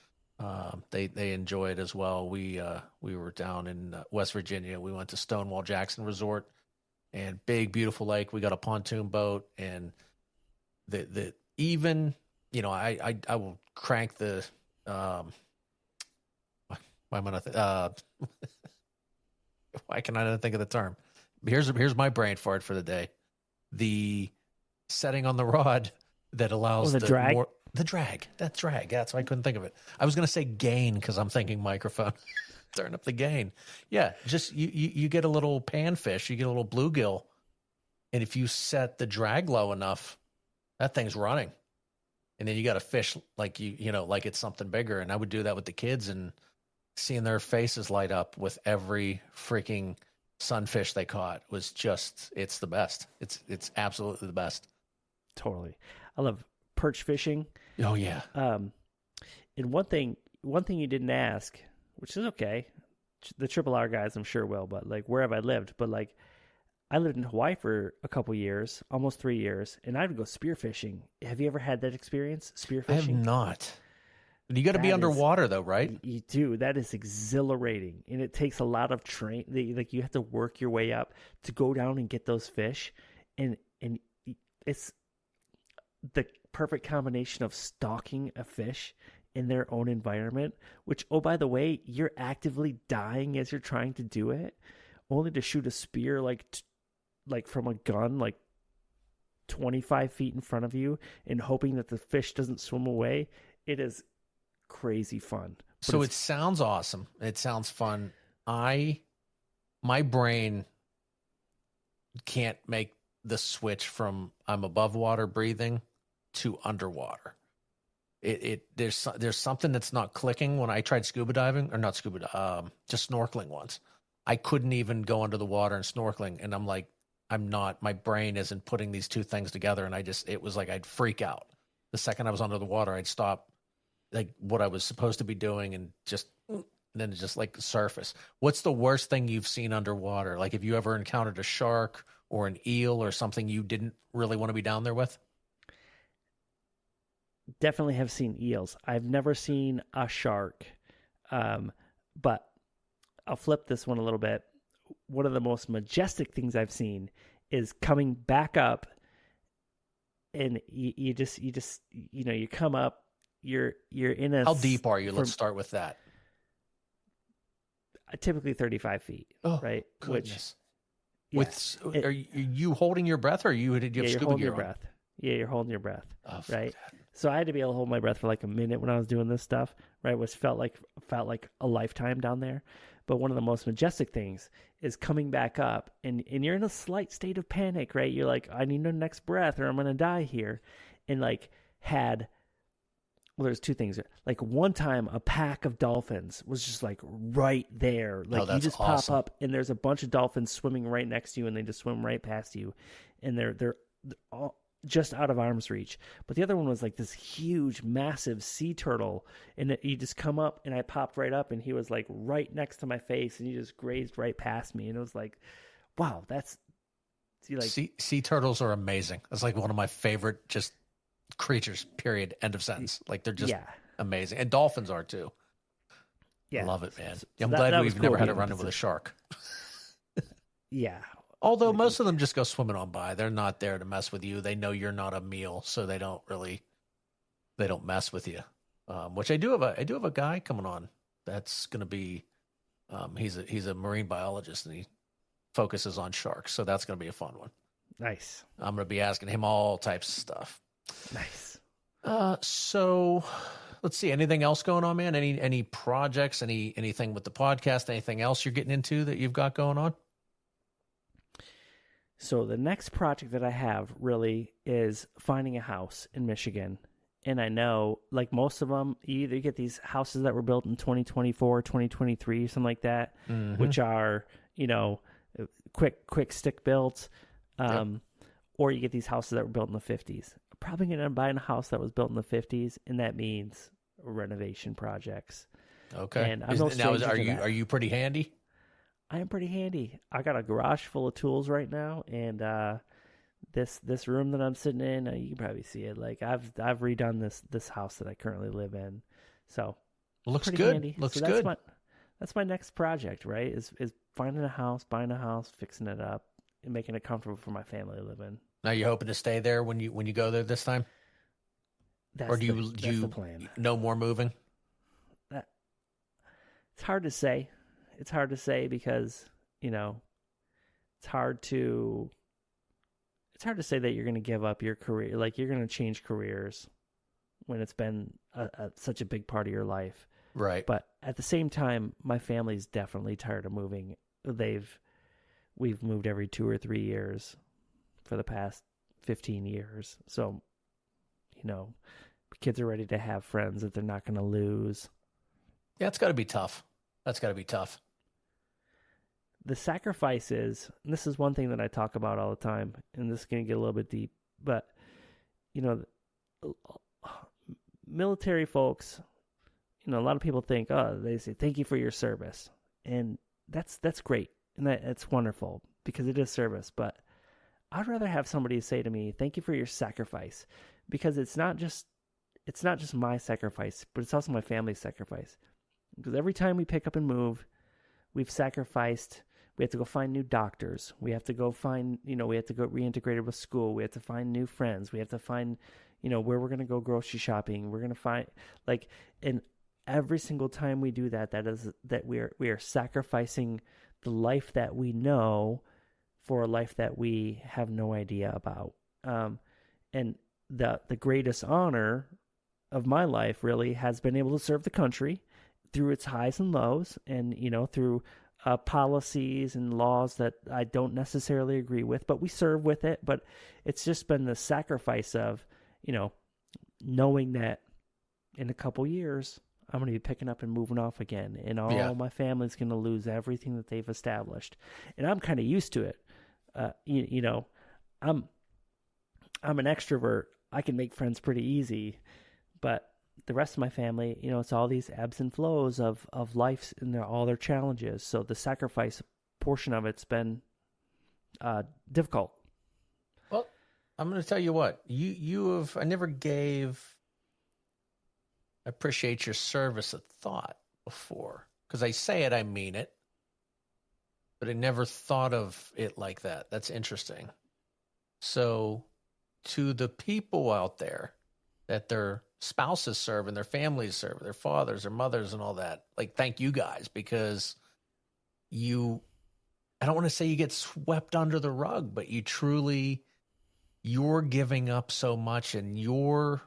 They enjoy it as well. We were down in West Virginia. We went to Stonewall Jackson Resort, and big beautiful lake. We got a pontoon boat, and the even I will crank the why am I not why can I not think of the term? Here's my brain fart for the day. The setting on the rod that allows the drag. The drag. That's drag. That's why I couldn't think of it. I was going to say gain because I'm thinking microphone. Turn up the gain. Yeah, just you get a little panfish, you get a little bluegill, and if you set the drag low enough, that thing's running. And then you got a fish like like it's something bigger. And I would do that with the kids, and seeing their faces light up with every freaking sunfish they caught was just, it's the best. It's absolutely the best. Totally. I love perch fishing. Oh yeah. And one thing one thing you didn't ask, which is okay, the Triple R guys I'm sure will, but like where have I lived? But like I lived in Hawaii for a couple years, almost 3 years, and I would go spearfishing. Have you ever had that experience, spearfishing? I have not. You got to be underwater though, right? You do. That is exhilarating, and it takes a lot of like you have to work your way up to go down and get those fish, and it's the perfect combination of stalking a fish in their own environment, which, oh, by the way, you're actively dying as you're trying to do it, only to shoot a spear like from a gun, like 25 feet in front of you, and hoping that the fish doesn't swim away. It is crazy fun. So it sounds awesome. It sounds fun. My brain can't make the switch from I'm above water breathing to underwater. There's something that's not clicking. When I tried scuba diving, or not scuba, just snorkeling once, I couldn't even go under the water and snorkeling. And I'm like, my brain isn't putting these two things together. And it was like, I'd freak out. The second I was under the water, I'd stop like what I was supposed to be doing and then just like surface. What's the worst thing you've seen underwater? Like, have you ever encountered a shark or an eel or something you didn't really want to be down there with? Definitely have seen eels. I've never seen a shark, but I'll flip this one a little bit. One of the most majestic things I've seen is coming back up, and you come up. You're in a. How deep are you? Let's start with that. Typically 35 feet. Oh, right. Goodness. Are you holding your breath, or did you have scuba you're holding gear your on? breath. Yeah, you're holding your breath. Oh, right. So I had to be able to hold my breath for like a minute when I was doing this stuff, right? Which felt like a lifetime down there. But one of the most majestic things is coming back up, and you're in a slight state of panic, right? You're like, I need the next breath, or I'm gonna die here. And there's two things. Like one time, a pack of dolphins was just like right there. Like you just awesome. Pop up, and there's a bunch of dolphins swimming right next to you, and they just swim right past you, and they're all just out of arm's reach. But the other one was like this huge, massive sea turtle, and you just come up, and I popped right up, and he was like right next to my face, and he just grazed right past me, and it was like, wow, that's like sea turtles are amazing. That's like one of my favorite just creatures. Period. End of sentence. Like they're just amazing, and dolphins are too. Yeah, I love it, man. I'm glad we've never had to run in with a shark. Yeah. Although most of them just go swimming on by. They're not there to mess with you. They know you're not a meal, so they don't mess with you. Which I do have a guy coming on that's going to be, he's a marine biologist, and he focuses on sharks. So that's going to be a fun one. Nice. I'm going to be asking him all types of stuff. Nice. So let's see. Anything else going on, man? Any projects? Anything with the podcast? Anything else you're getting into that you've got going on? So the next project that I have really is finding a house in Michigan. And I know, like most of them, you either get these houses that were built in 2024, 2023, something like that, which are, quick stick built, or you get these houses that were built in the 50s. I'm probably going to buy a house that was built in the 50s, and that means renovation projects. Okay. And are you pretty handy? I am pretty handy. I got a garage full of tools right now, and this room that I'm sitting in, you can probably see it. Like I've redone this house that I currently live in, so looks good. Handy. Looks so good. That's my next project, right? Is finding a house, buying a house, fixing it up, and making it comfortable for my family to live in. Now you're hoping to stay there when you go there this time, or do you the plan? No more moving. It's hard to say. It's hard to say because, it's hard to say that you're going to give up your career. Like you're going to change careers when it's been such a big part of your life. Right. But at the same time, my family's definitely tired of moving. We've moved every 2 or 3 years for the past 15 years. So, kids are ready to have friends that they're not going to lose. Yeah, it's got to be tough. That's got to be tough. The sacrifice is, and this is one thing that I talk about all the time, and this is going to get a little bit deep, but, military folks, a lot of people think, oh, they say, thank you for your service. And that's great. And that's wonderful because it is service. But I'd rather have somebody say to me, thank you for your sacrifice, because it's not just my sacrifice, but it's also my family's sacrifice. Because every time we pick up and move, we've sacrificed. We have to go find new doctors. We have to go find, we have to go reintegrated with school. We have to find new friends. We have to find, where we're going to go grocery shopping. We're going to find, and every single time we do that, we are sacrificing the life that we know for a life that we have no idea about. And the greatest honor of my life really has been able to serve the country through its highs and lows, and through policies and laws that I don't necessarily agree with, but we serve with it. But it's just been the sacrifice of knowing that in a couple years I'm going to be picking up and moving off again, and all my family's going to lose everything that they've established, and I'm kind of used to it. I'm an extrovert. I can make friends pretty easy, but the rest of my family, it's all these ebbs and flows of life and all their challenges. So the sacrifice portion of it's been difficult. Well, I'm going to tell you what, I never gave appreciate your service a thought before, because I say it, I mean it, but I never thought of it like that. That's interesting. So to the people out there that their spouses serve and their families serve, their fathers or mothers and all that, thank you guys, because I don't want to say you get swept under the rug, but you're giving up so much, and your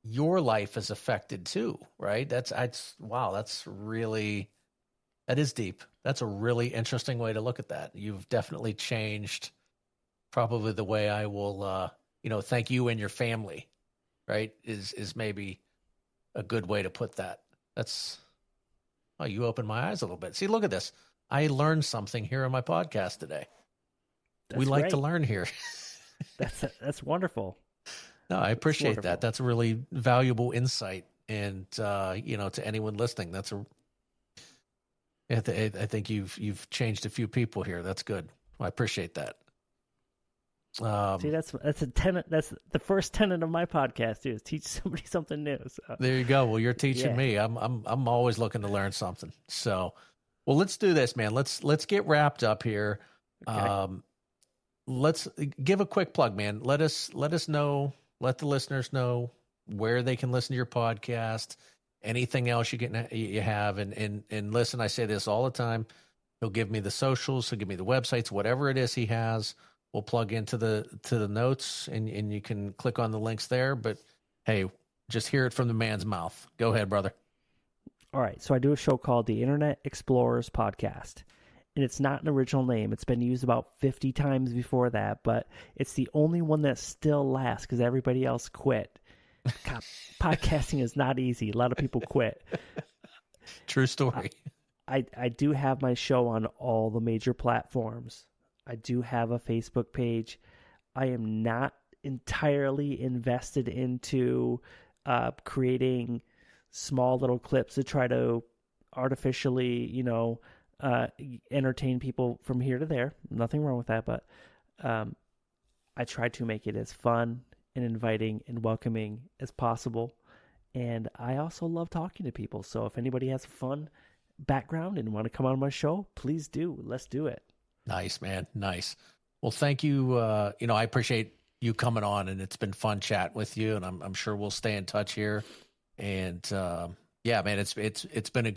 life is affected too, right? That is deep. That's a really interesting way to look at that. You've definitely changed probably the way I will, thank you and your family, right? Is maybe a good way to put that. You opened my eyes a little bit. See, look at this. I learned something here on my podcast today. We like to learn here. That's wonderful. No, I appreciate that. That's a really valuable insight. And, to anyone listening, I think you've changed a few people here. That's good. I appreciate that. See, that's a tenet. That's the first tenet of my podcast too, is teach somebody something new. So. There you go. Well, you're teaching me. I'm always looking to learn something. So, well, let's do this, man. Let's get wrapped up here. Okay. Let's give a quick plug, man. Let us know. Let the listeners know where they can listen to your podcast. Anything else you have, and listen. I say this all the time. He'll give me the socials. He'll give me the websites. Whatever it is he has, we'll plug into the notes, and you can click on the links there. But hey, just hear it from the man's mouth. Go ahead, brother. All right. So I do a show called the Internet Explorers Podcast, and it's not an original name. It's been used about 50 times before that, but it's the only one that still lasts because everybody else quit. God, podcasting is not easy. A lot of people quit. True story. I do have my show on all the major platforms. I do have a Facebook page. I am not entirely invested into creating small little clips to try to artificially, entertain people from here to there. Nothing wrong with that, but I try to make it as fun and inviting and welcoming as possible. And I also love talking to people. So if anybody has a fun background and want to come on my show, please do. Let's do it. Nice, man. Nice. Well, thank you. I appreciate you coming on, and it's been fun chatting with you, and I'm sure we'll stay in touch here. And man, it's been a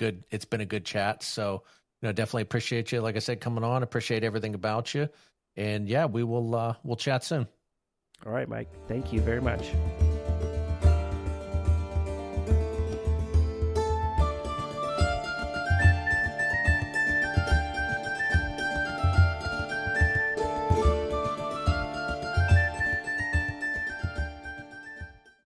good chat. So, definitely appreciate you. Like I said, coming on, appreciate everything about you. And we'll chat soon. All right, Mike. Thank you very much.